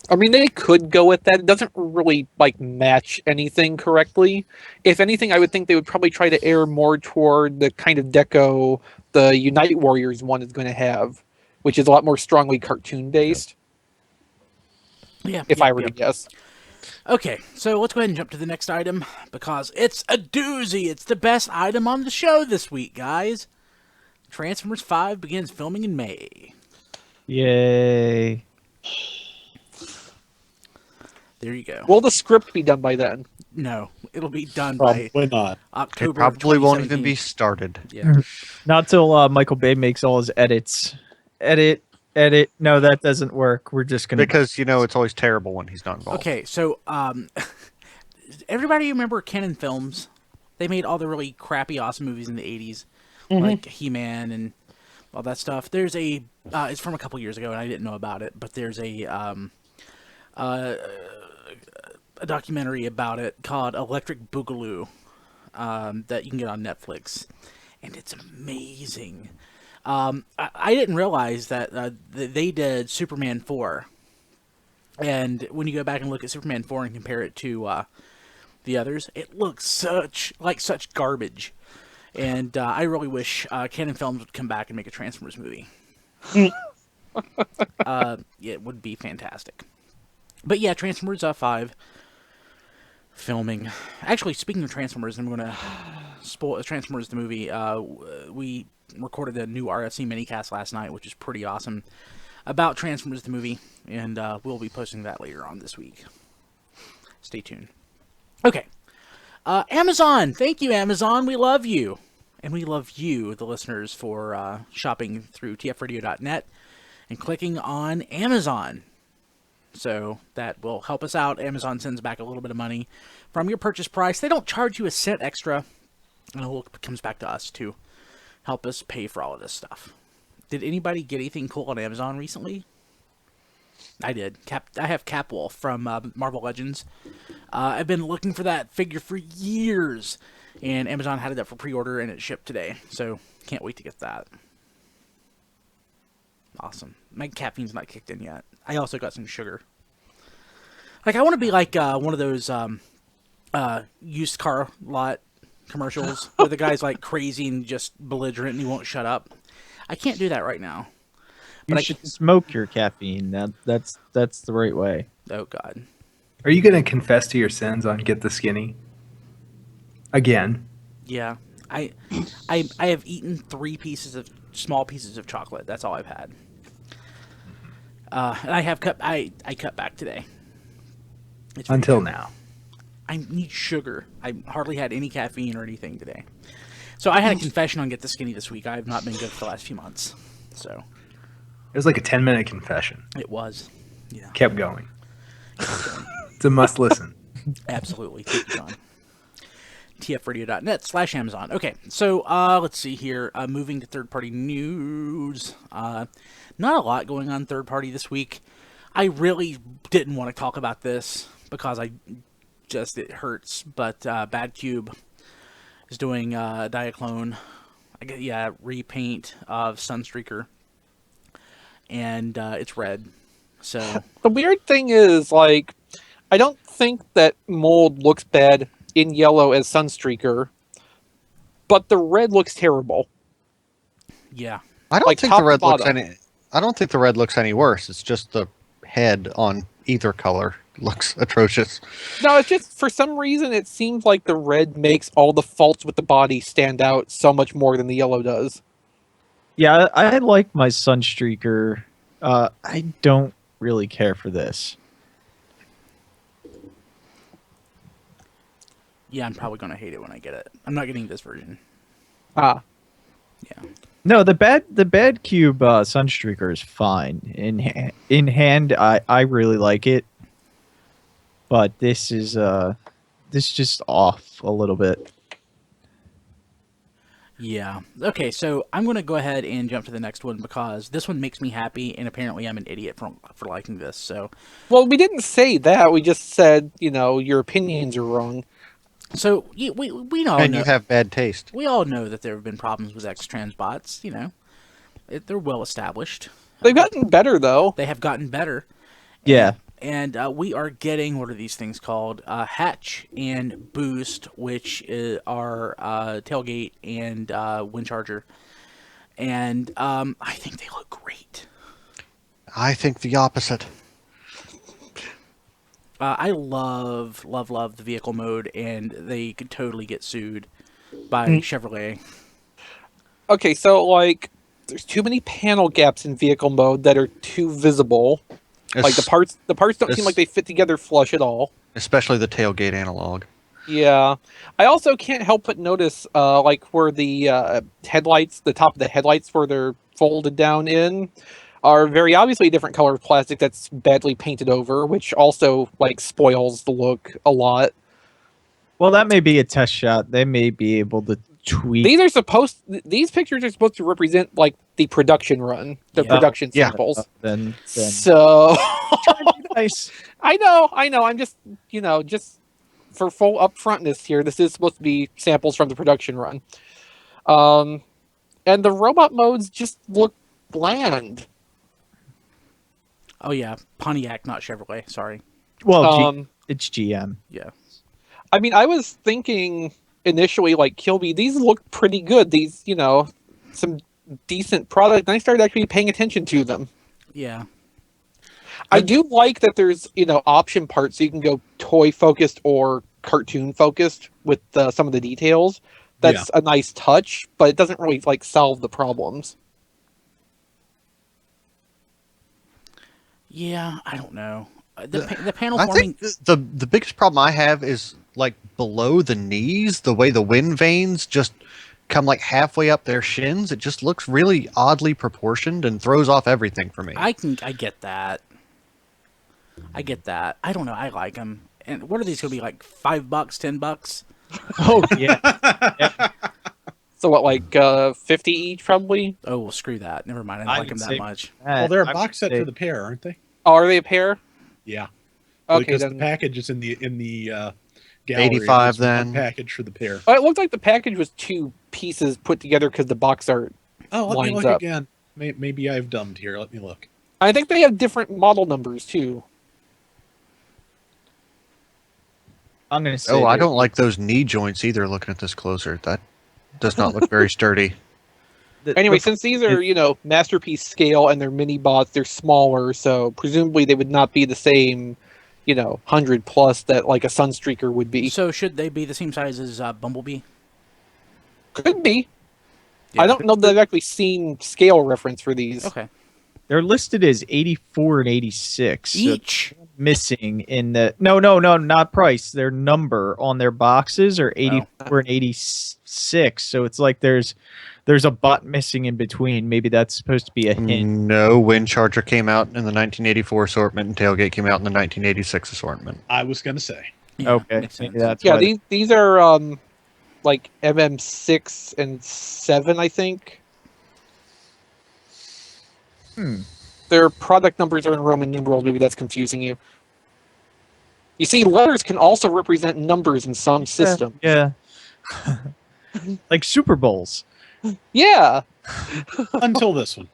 Speaker 2: I mean, they could go with that. It doesn't really, match anything correctly. If anything, I would think they would probably try to err more toward the kind of deco the Unite Warriors one is going to have, which is a lot more strongly cartoon-based,
Speaker 1: Yeah.
Speaker 2: if I were to guess.
Speaker 1: Okay, so let's go ahead and jump to the next item, because it's a doozy. It's the best item on the show this week, guys. Transformers 5 begins filming in May.
Speaker 5: Yay.
Speaker 1: There you go.
Speaker 2: Will the script be done by then?
Speaker 1: No, it'll be done by
Speaker 7: Probably not.
Speaker 1: October.
Speaker 4: It probably won't
Speaker 1: 2017.
Speaker 4: even be started.
Speaker 1: Yeah.
Speaker 5: Not till Michael Bay makes all his edits. Edit. No, that doesn't work. We're just gonna
Speaker 4: Because, it's always terrible when he's not involved.
Speaker 1: Okay, so everybody remember Canon Films? They made all the really crappy, awesome movies in the 80s, like He-Man and all that stuff. There's it's from a couple years ago, and I didn't know about it, but there's a documentary about it called Electric Boogaloo that you can get on Netflix, and it's amazing. I didn't realize that they did Superman 4. And when you go back and look at Superman 4 and compare it to the others, it looks such garbage. And I really wish Canon Films would come back and make a Transformers movie. It would be fantastic. But yeah, Transformers 5 filming. Actually, speaking of Transformers, I'm going to spoil Transformers the movie. We recorded a new RFC minicast last night, which is pretty awesome, about Transformers the movie, and we'll be posting that later on this week. Stay tuned. Okay. Amazon! Thank you, Amazon! We love you! And we love you, the listeners, for shopping through tfradio.net and clicking on Amazon. So that will help us out. Amazon sends back a little bit of money from your purchase price. They don't charge you a cent extra, and it comes back to us to help us pay for all of this stuff. Did anybody get anything cool on Amazon recently? I did. I have Capwolf from Marvel Legends. I've been looking for that figure for years, and Amazon had it up for pre-order, and it shipped today. So can't wait to get that. Awesome. My caffeine's not kicked in yet. I also got some sugar. I want to be like one of those used car lot commercials where the guy's like crazy and just belligerent and he won't shut up. I can't do that right now.
Speaker 5: You should smoke your caffeine. That's the right way.
Speaker 1: Oh God.
Speaker 6: Are you going to confess to your sins on Get the Skinny? Again.
Speaker 1: Yeah. I have eaten 3 small pieces of chocolate. That's all I've had. And I cut back today.
Speaker 6: Until now.
Speaker 1: I need sugar. I hardly had any caffeine or anything today. So I had a confession on Get the Skinny this week. I have not been good for the last few months. So
Speaker 6: It was like a 10-minute confession.
Speaker 1: it was. Yeah.
Speaker 6: Kept going. It's a must listen.
Speaker 1: Absolutely. Thank you, John. tfradio.net/Amazon. Okay, so let's see here. Moving to third-party news. Not a lot going on third-party this week. I really didn't want to talk about this because it hurts. But Bad Cube is doing Diaclone, repaint of Sunstreaker, and it's red. So
Speaker 2: The weird thing is, I don't think that mold looks bad in yellow as Sunstreaker, but the red looks terrible.
Speaker 1: Yeah.
Speaker 4: I don't
Speaker 2: Like
Speaker 4: think
Speaker 2: top
Speaker 4: the
Speaker 2: to
Speaker 4: red looks
Speaker 2: bottom.
Speaker 4: any. I don't think the red looks any worse. It's just the head on either color looks atrocious.
Speaker 2: No, it's just for some reason it seems like the red makes all the faults with the body stand out so much more than the yellow does.
Speaker 5: Yeah, I like my Sunstreaker. I don't really care for this.
Speaker 1: Yeah, I'm probably gonna hate it when I get it. I'm not getting this version.
Speaker 2: Ah,
Speaker 1: Yeah.
Speaker 5: No, the bad cube Sunstreaker is fine. In hand, I really like it, but this is just off a little bit.
Speaker 1: Yeah. Okay, so I'm gonna go ahead and jump to the next one because this one makes me happy, and apparently I'm an idiot for liking this. So,
Speaker 2: well, we didn't say that. We just said, your opinions are wrong.
Speaker 1: so we all
Speaker 4: And
Speaker 1: know
Speaker 4: you have bad taste.
Speaker 1: we all know that there have been problems with X-Transbots. They're well established.
Speaker 2: They've gotten better though.
Speaker 1: They have gotten better.
Speaker 5: Yeah.
Speaker 1: And we are getting, what are these things called? Hatch and Boost, which are tailgate and wind charger. And I think they look great.
Speaker 4: I think the opposite.
Speaker 1: I love the vehicle mode, and they could totally get sued by Chevrolet.
Speaker 2: Okay, so there's too many panel gaps in vehicle mode that are too visible. Like the parts don't seem like they fit together flush at all.
Speaker 4: Especially the tailgate analog.
Speaker 2: Yeah, I also can't help but notice, where the headlights, the top of the headlights, where they're folded down in, are very obviously a different color of plastic that's badly painted over, which also spoils the look a lot.
Speaker 5: Well, that may be a test shot. They may be able to tweak.
Speaker 2: These pictures are supposed to represent the production run, the
Speaker 1: Yeah.
Speaker 2: production
Speaker 4: Yeah.
Speaker 2: samples.
Speaker 5: Then
Speaker 2: So
Speaker 5: nice.
Speaker 2: I know. I'm just just for full upfrontness here. This is supposed to be samples from the production run, and the robot modes just look bland.
Speaker 1: Oh yeah, Pontiac, not Chevrolet. Sorry.
Speaker 5: Well, it's GM.
Speaker 1: Yeah.
Speaker 2: I mean, I was thinking initially, Kilby, these look pretty good. These, some decent product. And I started actually paying attention to them.
Speaker 1: Yeah.
Speaker 2: I do like that there's, option parts so you can go toy focused or cartoon focused with some of the details. That's a nice touch, but it doesn't really solve the problems.
Speaker 1: Yeah, I don't know. The panel
Speaker 4: I
Speaker 1: forming.
Speaker 4: think the biggest problem I have is below the knees, the way the wind vanes just come halfway up their shins. It just looks really oddly proportioned and throws off everything for me.
Speaker 1: I get that. I get that. I don't know. I like them. And what are these going to be $5, $10?
Speaker 5: Oh yeah.
Speaker 2: So what, 50 each probably?
Speaker 1: Oh, well, screw that. Never mind. I don't
Speaker 5: I
Speaker 1: like them
Speaker 5: would
Speaker 1: that
Speaker 5: say-
Speaker 1: much.
Speaker 7: Well, they're a
Speaker 5: I
Speaker 7: box set
Speaker 5: would say-
Speaker 7: for the pair, aren't they?
Speaker 2: Oh, are they a pair?
Speaker 7: Yeah.
Speaker 2: Okay,
Speaker 7: Because
Speaker 2: then.
Speaker 7: the package is in the gallery.
Speaker 4: 85
Speaker 7: It's one
Speaker 4: then.
Speaker 7: package for the pair.
Speaker 2: Oh, it looked like the package was two pieces put together because the box art.
Speaker 7: Oh, let me
Speaker 2: lines
Speaker 7: look
Speaker 2: up.
Speaker 7: again. Maybe I've dumbed here. Let me look.
Speaker 2: I think they have different model numbers too.
Speaker 5: I'm gonna say.
Speaker 4: Oh, I
Speaker 5: that-
Speaker 4: don't like those knee joints either. Looking at this closer, that does not look very sturdy.
Speaker 2: Anyway, since these are, Masterpiece scale and they're mini bots, they're smaller, so presumably they would not be the same, 100 plus that a Sunstreaker would be.
Speaker 1: So should they be the same size as Bumblebee?
Speaker 2: Could be.
Speaker 1: Yeah.
Speaker 2: I don't know that I've actually seen scale reference for these.
Speaker 1: Okay.
Speaker 5: They're listed as 84 and 86. so
Speaker 1: Each.
Speaker 5: missing in the no, not price. Their number on their boxes are 84 and 86. So it's there's a bot missing in between. Maybe that's supposed to be a hint.
Speaker 4: No, Wind Charger came out in the 1984 assortment, and Tailgate came out in the 1986 assortment.
Speaker 7: I was going to say.
Speaker 1: Yeah,
Speaker 5: Okay,
Speaker 1: makes
Speaker 5: maybe
Speaker 1: sense.
Speaker 5: that's
Speaker 2: Yeah,
Speaker 5: why-
Speaker 2: these are MM6 and 7, I think. Their product numbers are in Roman numerals. Maybe that's confusing you. You see, letters can also represent numbers in some systems.
Speaker 5: Yeah. Like Super Bowls.
Speaker 2: Yeah.
Speaker 7: Until this one.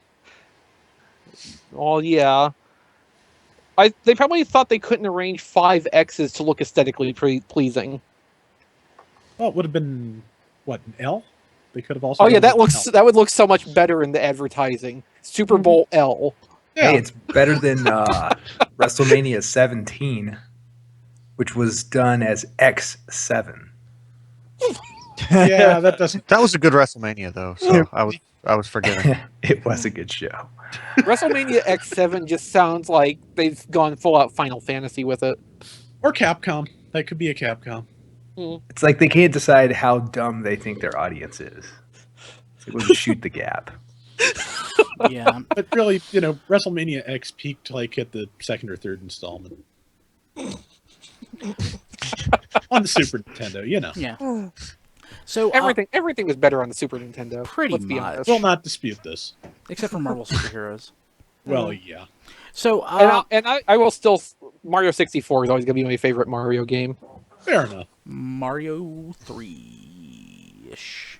Speaker 2: Well, yeah. They probably thought they couldn't arrange 5 X's to look aesthetically pleasing.
Speaker 7: Well, it would have been what, an L? They could have also.
Speaker 2: Oh yeah,
Speaker 7: done an L.
Speaker 2: that would look so much better in the advertising. Super Bowl L.
Speaker 7: Yeah.
Speaker 6: Hey, it's better than WrestleMania 17, which was done as X7.
Speaker 7: Yeah, that doesn't.
Speaker 4: That was a good WrestleMania though, so I was forgetting.
Speaker 6: It was a good show.
Speaker 2: WrestleMania X7 just sounds like they've gone full out Final Fantasy with it.
Speaker 7: Or Capcom. That could be a Capcom.
Speaker 6: It's like they can't decide how dumb they think their audience is. It's like, we'll just shoot the gap.
Speaker 1: Yeah.
Speaker 7: But really, WrestleMania X peaked like at the second or third installment. On the Super Nintendo,
Speaker 1: Yeah. So
Speaker 2: Everything was better on the Super Nintendo.
Speaker 1: Pretty
Speaker 2: let's be
Speaker 1: much.
Speaker 2: honest.
Speaker 7: Will not dispute this.
Speaker 1: except for Marvel superheroes.
Speaker 7: Well, yeah.
Speaker 1: So
Speaker 2: I will still Mario 64 is always gonna be my favorite Mario game.
Speaker 7: Fair enough.
Speaker 1: Mario 3-ish.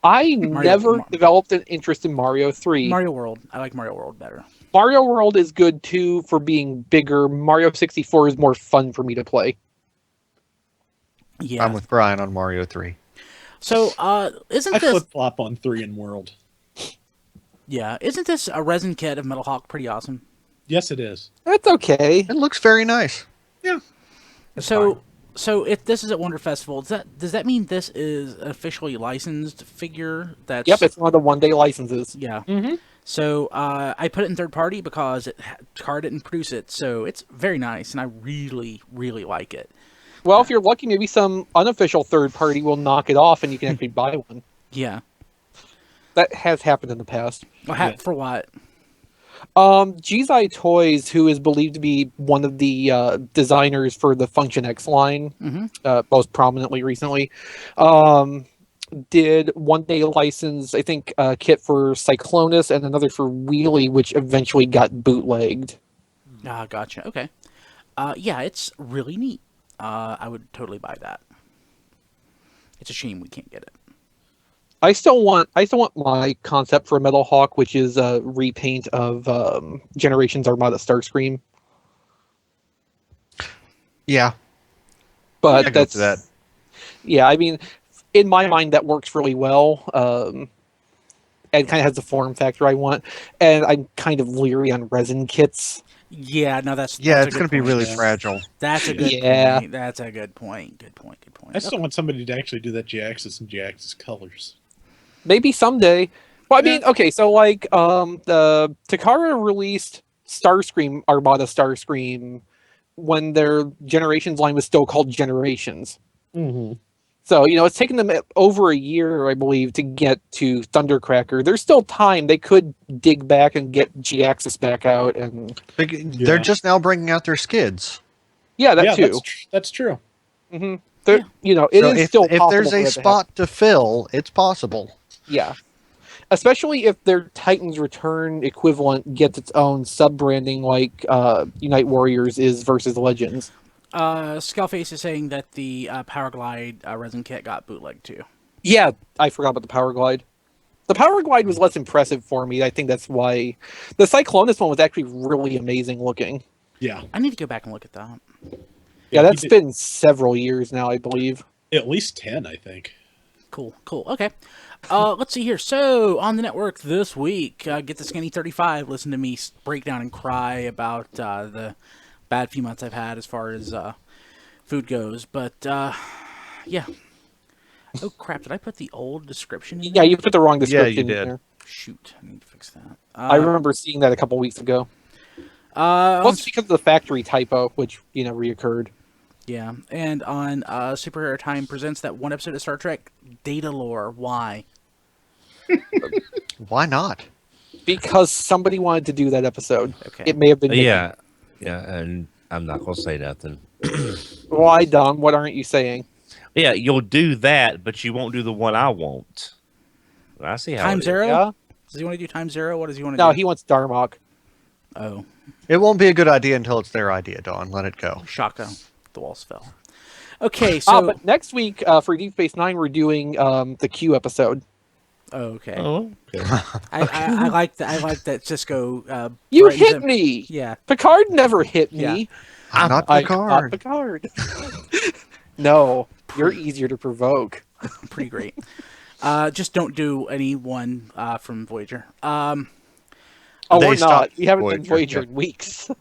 Speaker 2: I never developed an interest in Mario 3.
Speaker 1: Mario World. I like Mario World better.
Speaker 2: Mario World is good too for being bigger. Mario 64 is more fun for me to play.
Speaker 1: Yeah.
Speaker 4: I'm with Brian on Mario 3.
Speaker 1: So, isn't
Speaker 7: I
Speaker 1: this...
Speaker 7: flip-flop on 3 in World.
Speaker 1: Yeah. Isn't this a resin kit of Metalhawk pretty awesome?
Speaker 7: Yes, it is.
Speaker 2: That's okay.
Speaker 4: It looks very nice.
Speaker 7: Yeah.
Speaker 1: So if this is at Wonder Festival, does that mean this is an officially licensed figure? That's
Speaker 2: Yep, it's one of the one-day licenses.
Speaker 1: Yeah.
Speaker 7: Mm-hmm.
Speaker 1: So I put it in third party because Car didn't produce it, so it's very nice, and I really, really like it.
Speaker 2: Well, if you're lucky, maybe some unofficial third party will knock it off, and you can actually buy one.
Speaker 1: Yeah.
Speaker 2: That has happened in the past.
Speaker 1: For what?
Speaker 2: Jizai Toys, who is believed to be one of the designers for the Function X line, most prominently recently, did one-day license, I think, a kit for Cyclonus and another for Wheelie, which eventually got bootlegged.
Speaker 1: Ah, gotcha. Okay. Yeah, it's really neat. I would totally buy that. It's a shame we can't get it.
Speaker 2: I still want my concept for Metalhawk, which is a repaint of Generations Armada Starscream.
Speaker 4: Yeah,
Speaker 2: But
Speaker 4: I go
Speaker 2: that's
Speaker 4: to that.
Speaker 2: Yeah, I mean, in my mind, that works really well. And kind of has the form factor I want. And I'm kind of leery on resin kits.
Speaker 1: Yeah, no, that's
Speaker 4: Yeah,
Speaker 1: that's
Speaker 4: it's
Speaker 1: a
Speaker 4: going
Speaker 1: good
Speaker 4: to be
Speaker 1: point.
Speaker 4: really fragile.
Speaker 1: That's a good
Speaker 2: Yeah.
Speaker 1: point. That's a good point. Good point.
Speaker 7: I still want somebody to actually do that G-Axis and G-Axis colors.
Speaker 2: Maybe someday. Well, I mean, okay, so like the Takara released Starscream, Armada Starscream, when their Generations line was still called Generations.
Speaker 7: Mm-hmm.
Speaker 2: So, it's taken them over a year, I believe, to get to Thundercracker. There's still time. They could dig back and get G-Axis back out. And
Speaker 4: They're just now bringing out their skids.
Speaker 2: yeah, that too.
Speaker 7: That's true.
Speaker 2: Mm-hmm. It
Speaker 4: So
Speaker 2: is still
Speaker 4: if
Speaker 2: possible
Speaker 4: there's
Speaker 2: for
Speaker 4: a
Speaker 2: that to
Speaker 4: spot to fill, it's possible.
Speaker 2: Yeah. Especially if their Titans Return equivalent gets its own sub-branding like Unite Warriors is versus Legends.
Speaker 1: Skullface is saying that the Power Glide resin kit got bootlegged too.
Speaker 2: Yeah, I forgot about the Power Glide. The Power Glide was less impressive for me. I think that's why the Cyclonus one was actually really amazing looking.
Speaker 7: Yeah.
Speaker 1: I need to go back and look at that.
Speaker 2: Yeah, that's been several years now, I believe.
Speaker 7: At least 10, I think.
Speaker 1: Cool. Okay. Let's see here. So, on the network this week, Get the Skinny 35. Listen to me break down and cry about the bad few months I've had as far as food goes. But, yeah. Oh, crap. Did I put the old description in
Speaker 2: Yeah,
Speaker 1: there?
Speaker 2: you put the wrong
Speaker 4: Yeah, you
Speaker 2: description in
Speaker 4: did.
Speaker 2: there.
Speaker 1: Shoot. I need to fix that.
Speaker 2: I remember seeing that a couple weeks ago. Mostly because of the factory typo, which, reoccurred.
Speaker 1: Yeah. And on Superhero Time presents that one episode of Star Trek, Data Lore. Why?
Speaker 4: Why not?
Speaker 2: Because somebody wanted to do that episode.
Speaker 1: Okay.
Speaker 2: It may have been...
Speaker 3: Yeah, and I'm not gonna say nothing.
Speaker 2: Why, Don? What aren't you saying?
Speaker 3: Yeah, you'll do that, but you won't do the one I want. I see how
Speaker 1: Time
Speaker 3: it is.
Speaker 1: Zero?
Speaker 2: Yeah?
Speaker 1: Does he want to do Time Zero? What does he want to
Speaker 2: No,
Speaker 1: do?
Speaker 2: he wants Darmok.
Speaker 1: Oh,
Speaker 4: It won't be a good idea until it's their idea, Dawn. Let it go.
Speaker 1: Shaka. The walls fell. Okay, so...
Speaker 2: But next week for Deep Space Nine, we're doing the Q episode.
Speaker 1: Oh, okay.
Speaker 3: Oh, okay.
Speaker 1: I like that. I like that Cisco.
Speaker 2: You
Speaker 1: brightens
Speaker 2: hit
Speaker 1: up-
Speaker 2: me.
Speaker 1: Yeah.
Speaker 2: Picard never hit
Speaker 1: Yeah.
Speaker 2: me.
Speaker 4: I'm not
Speaker 2: I'm
Speaker 4: Picard.
Speaker 2: not Picard. No, you're easier to provoke.
Speaker 1: Pretty great. Just don't do any one from Voyager.
Speaker 2: Oh,
Speaker 4: They
Speaker 2: we're not.
Speaker 4: stopped
Speaker 2: We haven't done
Speaker 4: Voyager,
Speaker 2: Voyager
Speaker 4: yeah.
Speaker 2: in weeks.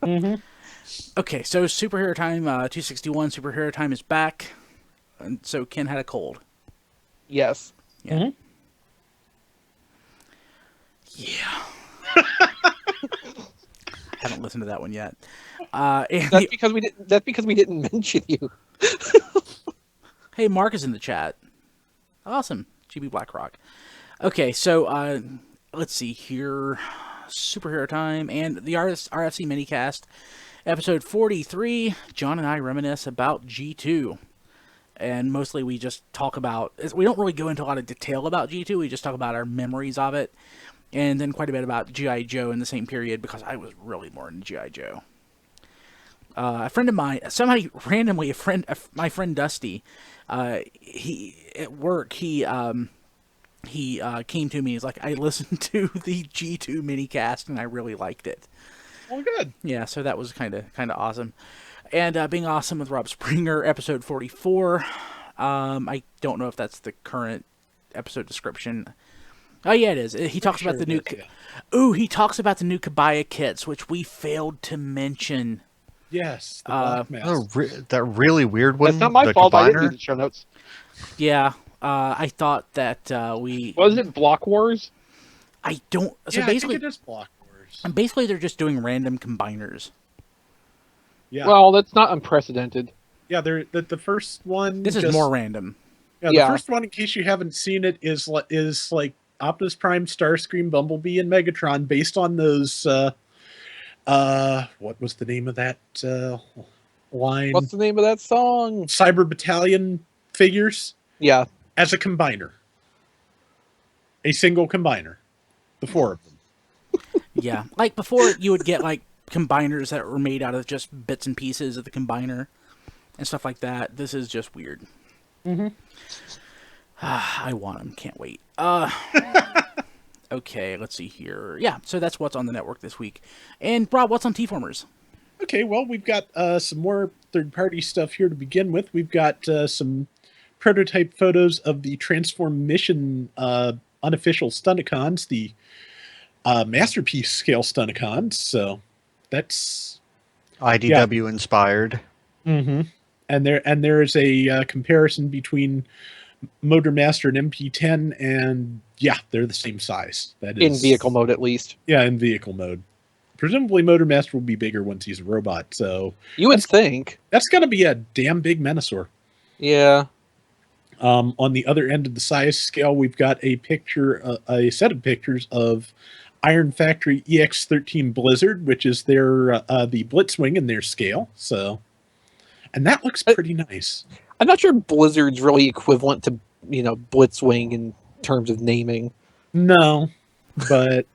Speaker 1: Okay, so superhero time 261. Superhero time is back. And so Ken had a cold.
Speaker 2: Yes.
Speaker 1: Yeah. Yeah. Haven't listened to that one yet. And
Speaker 2: That's because we didn't. That's because we didn't mention you.
Speaker 1: hey, Mark is in the chat. Awesome, GB BlackRock. Okay, so let's see here. Superhero time and the RFC minicast, episode 43. John and I reminisce about G2. And mostly we just talk about, we don't really go into a lot of detail about G2, we just talk about our memories of it, and then quite a bit about G.I. Joe in the same period, because I was really more into G.I. Joe. A friend of mine, somebody randomly, my friend Dusty, he, at work, he came to me, he's like, I listened to the G2 minicast, and I really liked it.
Speaker 7: Oh, good.
Speaker 1: Yeah, so that was kind of awesome. And Being Awesome with Rob Springer, episode 44. I don't know if that's the current episode description. Oh, yeah, it is. He talks about the new... Ooh, he talks about the new Kabaya kits, which we failed to mention.
Speaker 7: Yes. The Black Mask.
Speaker 4: That really weird one.
Speaker 2: That's not my
Speaker 4: the
Speaker 2: fault. I didn't
Speaker 4: combiner?
Speaker 2: do the show notes.
Speaker 1: Yeah, I thought that we...
Speaker 2: Was it Block Wars?
Speaker 1: I don't... So
Speaker 7: Yeah,
Speaker 1: basically,
Speaker 7: I think it is Block Wars.
Speaker 1: and basically they're just doing random combiners.
Speaker 7: Yeah.
Speaker 2: Well, that's not unprecedented.
Speaker 7: Yeah, the first one.
Speaker 1: This is
Speaker 7: just-
Speaker 1: more random.
Speaker 7: Yeah,
Speaker 2: Yeah.
Speaker 7: the first one, in case you haven't seen it, is like Optimus Prime, Starscream, Bumblebee, and Megatron, based on those. What was the name of that line?
Speaker 2: What's the name of that song?
Speaker 7: Cyber Battalion figures
Speaker 2: Yeah.
Speaker 7: as a combiner, a single combiner, the four of them.
Speaker 1: Yeah, like before you would get like combiners that were made out of just bits and pieces of the combiner and stuff like that. This is just weird. I want them. Can't wait. Okay, let's see here. Yeah, so that's what's on the network this week. And Rob, what's on TFormers?
Speaker 7: Okay, well, we've got some more third-party stuff here to begin with. We've got some prototype photos of the Transform Mission unofficial Stunticons, the Masterpiece scale Stunticons. So that's
Speaker 4: IDW inspired.
Speaker 7: mm-hmm. And there is a comparison between Motor Master and MP10, and yeah, they're the same size. That is
Speaker 2: In vehicle mode, at least.
Speaker 7: Yeah, in vehicle mode. Presumably, Motor Master will be bigger once he's a robot. So
Speaker 2: You would think.
Speaker 7: that's going to be a damn big Menasor.
Speaker 2: Yeah.
Speaker 7: On the other end of the size scale, we've got a picture, a set of pictures of Iron Factory EX13 Blizzard, which is their the Blitzwing in their scale. So, and that looks pretty nice.
Speaker 2: I'm not sure Blizzard's really equivalent to, Blitzwing in terms of naming.
Speaker 7: No, but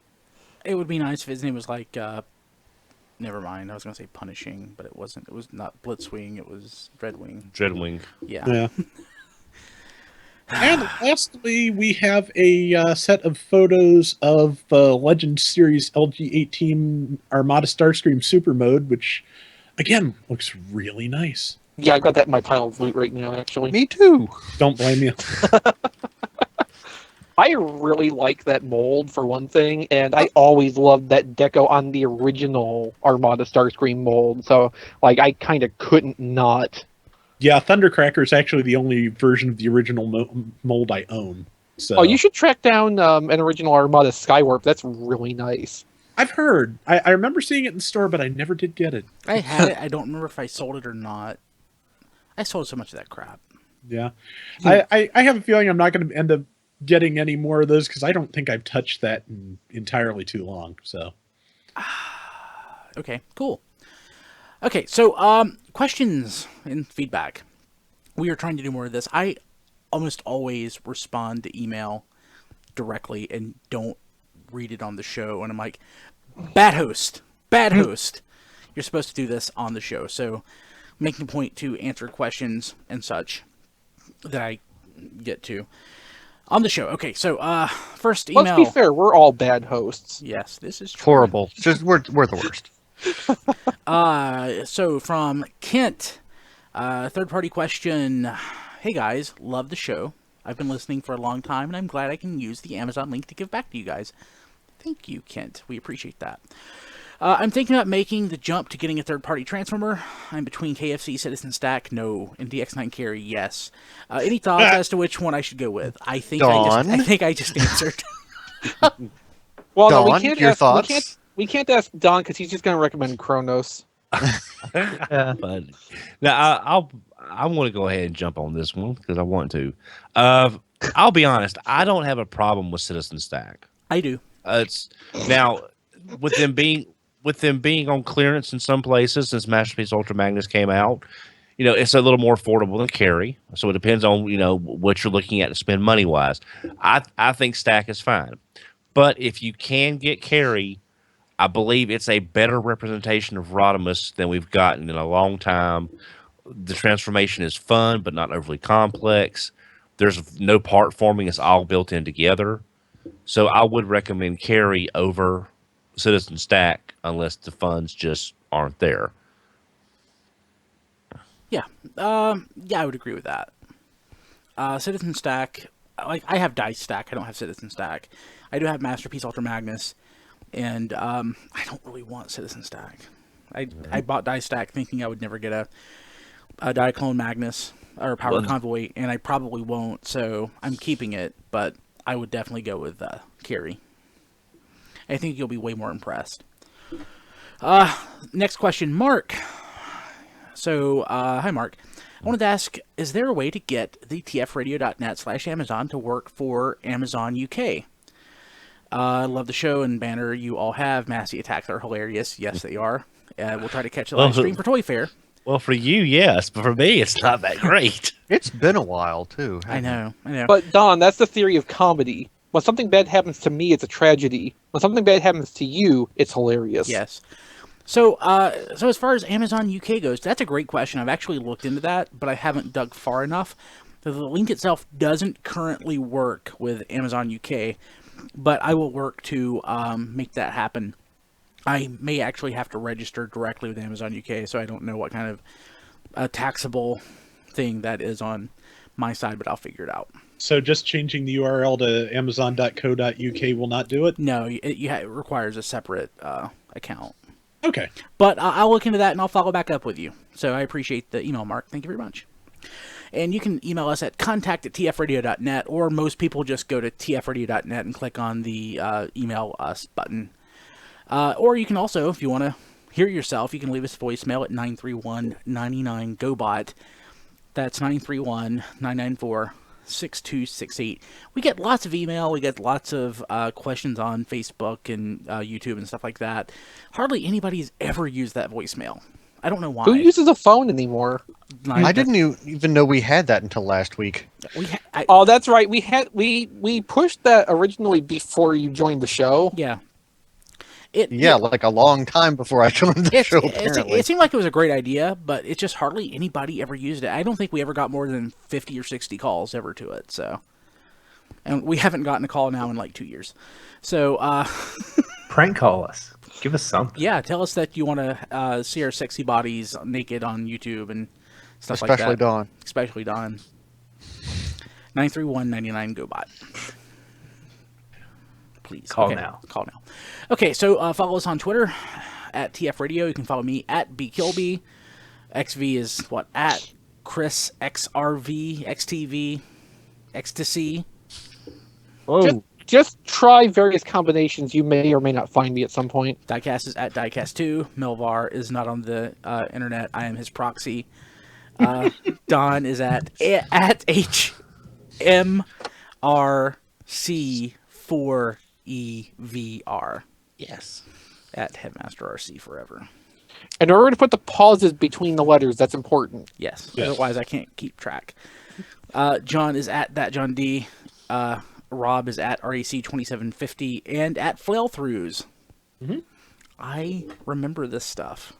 Speaker 1: It would be nice if his name was like, never mind, I was going to say Punishing, but it wasn't. It was not Blitzwing, it was Dreadwing.
Speaker 3: Dreadwing.
Speaker 1: Yeah.
Speaker 7: yeah. And lastly, we have a set of photos of Legend Series LG18 Armada Starscream Super Mode, which, again, looks really nice.
Speaker 2: Yeah, I've got that in my pile of loot right now, actually.
Speaker 4: Me too.
Speaker 7: Don't blame you.
Speaker 2: I really like that mold, for one thing, and I always loved that deco on the original Armada Starscream mold, so, I kind of couldn't not.
Speaker 7: Yeah, Thundercracker is actually the only version of the original mold I own. So
Speaker 2: Oh, you should track down an original Armada Skywarp. That's really nice.
Speaker 7: I've heard. I remember seeing it in the store, but I never did get it.
Speaker 1: I had it. I don't remember if I sold it or not. I sold so much of that crap.
Speaker 7: Yeah. I have a feeling I'm not going to end up getting any more of those because I don't think I've touched that in entirely too long. So
Speaker 1: Okay, cool. Okay, so questions and feedback. We are trying to do more of this. I almost always respond to email directly and don't read it on the show. And I'm like, bad host. You're supposed to do this on the show. So making a point to answer questions and such that I get to. On the show. Okay, so first email.
Speaker 2: Let's be fair, we're all bad hosts.
Speaker 1: Yes, this is true.
Speaker 4: Horrible. Just we're the worst.
Speaker 1: So from Kent, third party question. Hey guys, love the show. I've been listening for a long time, and I'm glad I can use the Amazon link to give back to you guys. Thank you, Kent. We appreciate that. I'm thinking about making the jump to getting a third-party Transformer. I'm between KFC, Citizen Stack, no, and DX9 Carry, yes. Any thoughts as to which one I should go with? I think I just answered.
Speaker 2: Well,
Speaker 4: Dawn,
Speaker 2: no, we can't
Speaker 4: your
Speaker 2: ask,
Speaker 4: thoughts?
Speaker 2: We can't ask Don because he's just going to recommend Kronos.
Speaker 3: But now I'm going to go ahead and jump on this one because I want to. I'll be honest. I don't have a problem with Citizen Stack.
Speaker 1: I do.
Speaker 3: It's now with them being on clearance in some places since Masterpiece Ultra Magnus came out. You know, it's a little more affordable than Carry, so it depends on what you're looking at to spend money wise. I think Stack is fine, but if you can get Carry, I believe it's a better representation of Rodimus than we've gotten in a long time. The transformation is fun, but not overly complex. There's no part forming; it's all built in together. So I would recommend Carry over Citizen Stack unless the funds just aren't there.
Speaker 1: Yeah. I would agree with that. Citizen Stack, like I have Dice Stack. I don't have Citizen Stack. I do have Masterpiece Ultra Magnus, and I don't really want Citizen Stack. I bought Dice Stack thinking I would never get a Diaclone Magnus or Power Convoy, and I probably won't. So I'm keeping it, but I would definitely go with Carry. I think you'll be way more impressed. Next question, Mark. So, hi, Mark. I wanted to ask, is there a way to get the tfradio.net/Amazon to work for Amazon UK? I love the show and banner you all have. Massey attacks are hilarious. Yes, they are. We'll try to catch a live stream for Toy Fair.
Speaker 3: Well, for you, yes, but for me, it's not that great.
Speaker 4: It's been a while too.
Speaker 1: I know.
Speaker 2: But Don, that's the theory of comedy. When something bad happens to me, it's a tragedy. When something bad happens to you, it's hilarious.
Speaker 1: Yes. So as far as Amazon UK goes, that's a great question. I've actually looked into that, but I haven't dug far enough. The link itself doesn't currently work with Amazon UK, but I will work to make that happen. I may actually have to register directly with Amazon UK, so I don't know what kind of taxable thing that is on my side, but I'll figure it out.
Speaker 7: So just changing the URL to amazon.co.uk will not do it?
Speaker 1: No, it requires a separate account.
Speaker 7: Okay.
Speaker 1: But I'll look into that and I'll follow back up with you. So I appreciate the email, Mark. Thank you very much. And you can email us at contact@tfradio.net, or most people just go to tfradio.net and click on the email us button. Or you can also, if you want to hear yourself, you can leave us a voicemail at 931-99-GOBOT. That's 931-994-6268. We get lots of email. We get lots of questions on Facebook and YouTube and stuff like that. Hardly anybody's ever used that voicemail. I don't know why.
Speaker 2: Who uses a phone anymore?
Speaker 4: I didn't even know we had that until last week.
Speaker 2: Oh, that's right. We pushed that originally before you joined the show.
Speaker 1: Yeah.
Speaker 4: Like a long time before I joined the show, apparently.
Speaker 1: It seemed like it was a great idea, but it's just hardly anybody ever used it. I don't think we ever got more than 50 or 60 calls ever to it, so. And we haven't gotten a call now in like 2 years. So,
Speaker 6: Prank call us. Give us something.
Speaker 1: Yeah, tell us that you want to see our sexy bodies naked on YouTube and stuff like that. Especially Dawn. 931-99-GOBOT. Please.
Speaker 6: Call now.
Speaker 1: Okay, so follow us on Twitter at TF Radio. You can follow me at BKilby. XV is what? At Chris XRV, XTV, Ecstasy.
Speaker 5: Whoa.
Speaker 2: Just try various combinations. You may or may not find me at some point.
Speaker 1: Diecast is at Diecast2. Melvar is not on the internet. I am his proxy. Don is at HMRC4EVR.
Speaker 3: Yes.
Speaker 1: At Headmaster RC forever.
Speaker 2: In order to put the pauses between the letters, that's important.
Speaker 1: Yes. Otherwise, I can't keep track. John is at ThatJohnD. Rob is at REC2750 and at Flailthroughs.
Speaker 7: Mm-hmm.
Speaker 1: I remember this stuff.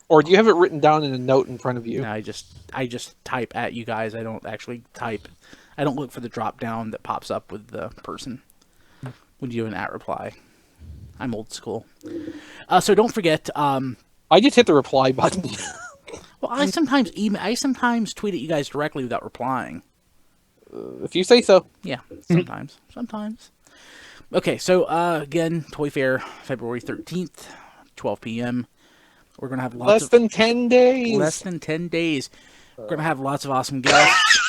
Speaker 2: Or do you have it written down in a note in front of you?
Speaker 1: No, I just type at you guys. I don't actually type. I don't look for the drop down that pops up with the person when you do an @reply. I'm old school. So don't forget.
Speaker 2: I just hit the reply button.
Speaker 1: Well, I sometimes tweet at you guys directly without replying.
Speaker 2: If you say so.
Speaker 1: Yeah, sometimes. Okay, so again, Toy Fair, February 13th, 12 p.m. We're gonna have
Speaker 2: Less than 10 days.
Speaker 1: Less than 10 days. We're gonna have lots of awesome guests.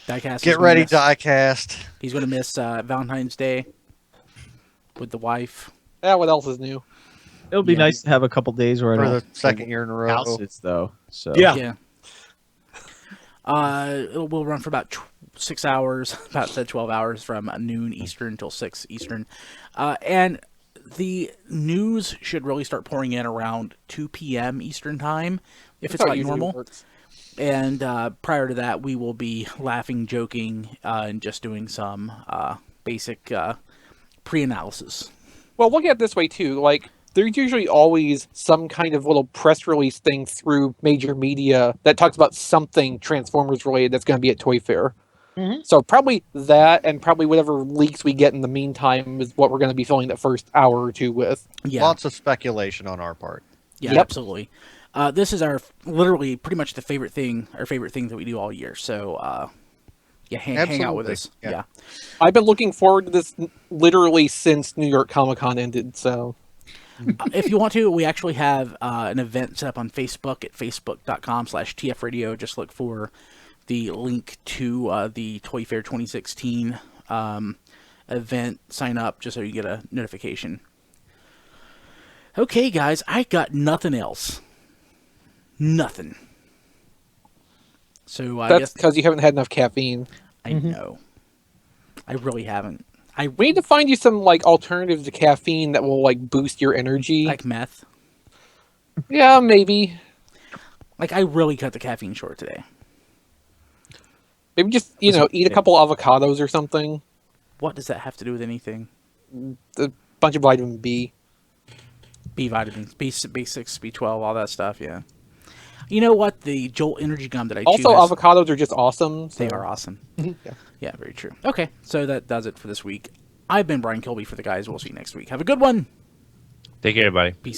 Speaker 1: Diecast.
Speaker 4: Get ready, Diecast.
Speaker 1: He's gonna miss Valentine's Day with the wife.
Speaker 2: Yeah, what else is new?
Speaker 5: It'll be nice to have a couple days where I
Speaker 4: For
Speaker 5: don't
Speaker 4: the second year in a row.
Speaker 5: houses though. So
Speaker 7: Yeah.
Speaker 1: We'll run for about 6 hours, about 12 hours from noon Eastern till 6 Eastern. And the news should really start pouring in around 2 p.m. Eastern time, if it's
Speaker 2: That's how it
Speaker 1: like
Speaker 2: usually
Speaker 1: normal.
Speaker 2: works.
Speaker 1: And prior to that, we will be laughing, joking, and just doing some basic pre-analysis.
Speaker 2: Well, look at it this way, too. Like, there's usually always some kind of little press release thing through major media that talks about something Transformers related that's going to be at Toy Fair. So probably that, and probably whatever leaks we get in the meantime is what we're going to be filling the first hour or two with.
Speaker 1: Yeah,
Speaker 4: Lots of speculation on our part.
Speaker 1: yeah,
Speaker 2: Yep.
Speaker 1: absolutely. This is our literally pretty much our favorite thing that we do all year. So yeah, hang out with
Speaker 4: Absolutely.
Speaker 1: us.
Speaker 4: Yeah.
Speaker 1: Yeah.
Speaker 2: I've been looking forward to this literally since New York Comic Con ended, so...
Speaker 1: If you want to, we actually have an event set up on Facebook at facebook.com/tfradio. Just look for the link to the Toy Fair 2016 event. Sign up just so you get a notification. Okay, guys, I got nothing else. Nothing. So I
Speaker 2: That's
Speaker 1: guess
Speaker 2: because you haven't had enough caffeine.
Speaker 1: I know. I really haven't.
Speaker 2: We need to find you some like alternatives to caffeine that will like boost your energy.
Speaker 1: Like meth.
Speaker 2: Yeah, maybe.
Speaker 1: Like I really cut the caffeine short today.
Speaker 2: Maybe just eat a couple avocados or something.
Speaker 1: What does that have to do with anything?
Speaker 2: A bunch of vitamin B.
Speaker 1: B vitamins, B6, B12, all that stuff, yeah. You know what? The Jolt Energy Gum that I
Speaker 2: Also,
Speaker 1: chew has-
Speaker 2: avocados are just awesome.
Speaker 1: They
Speaker 2: so-
Speaker 1: are awesome.
Speaker 2: Yeah.
Speaker 1: Yeah, very true. Okay, so that does it for this week. I've been Brian Kilby for the guys. We'll see you next week. Have a good one.
Speaker 3: Take care, everybody.
Speaker 1: Peace.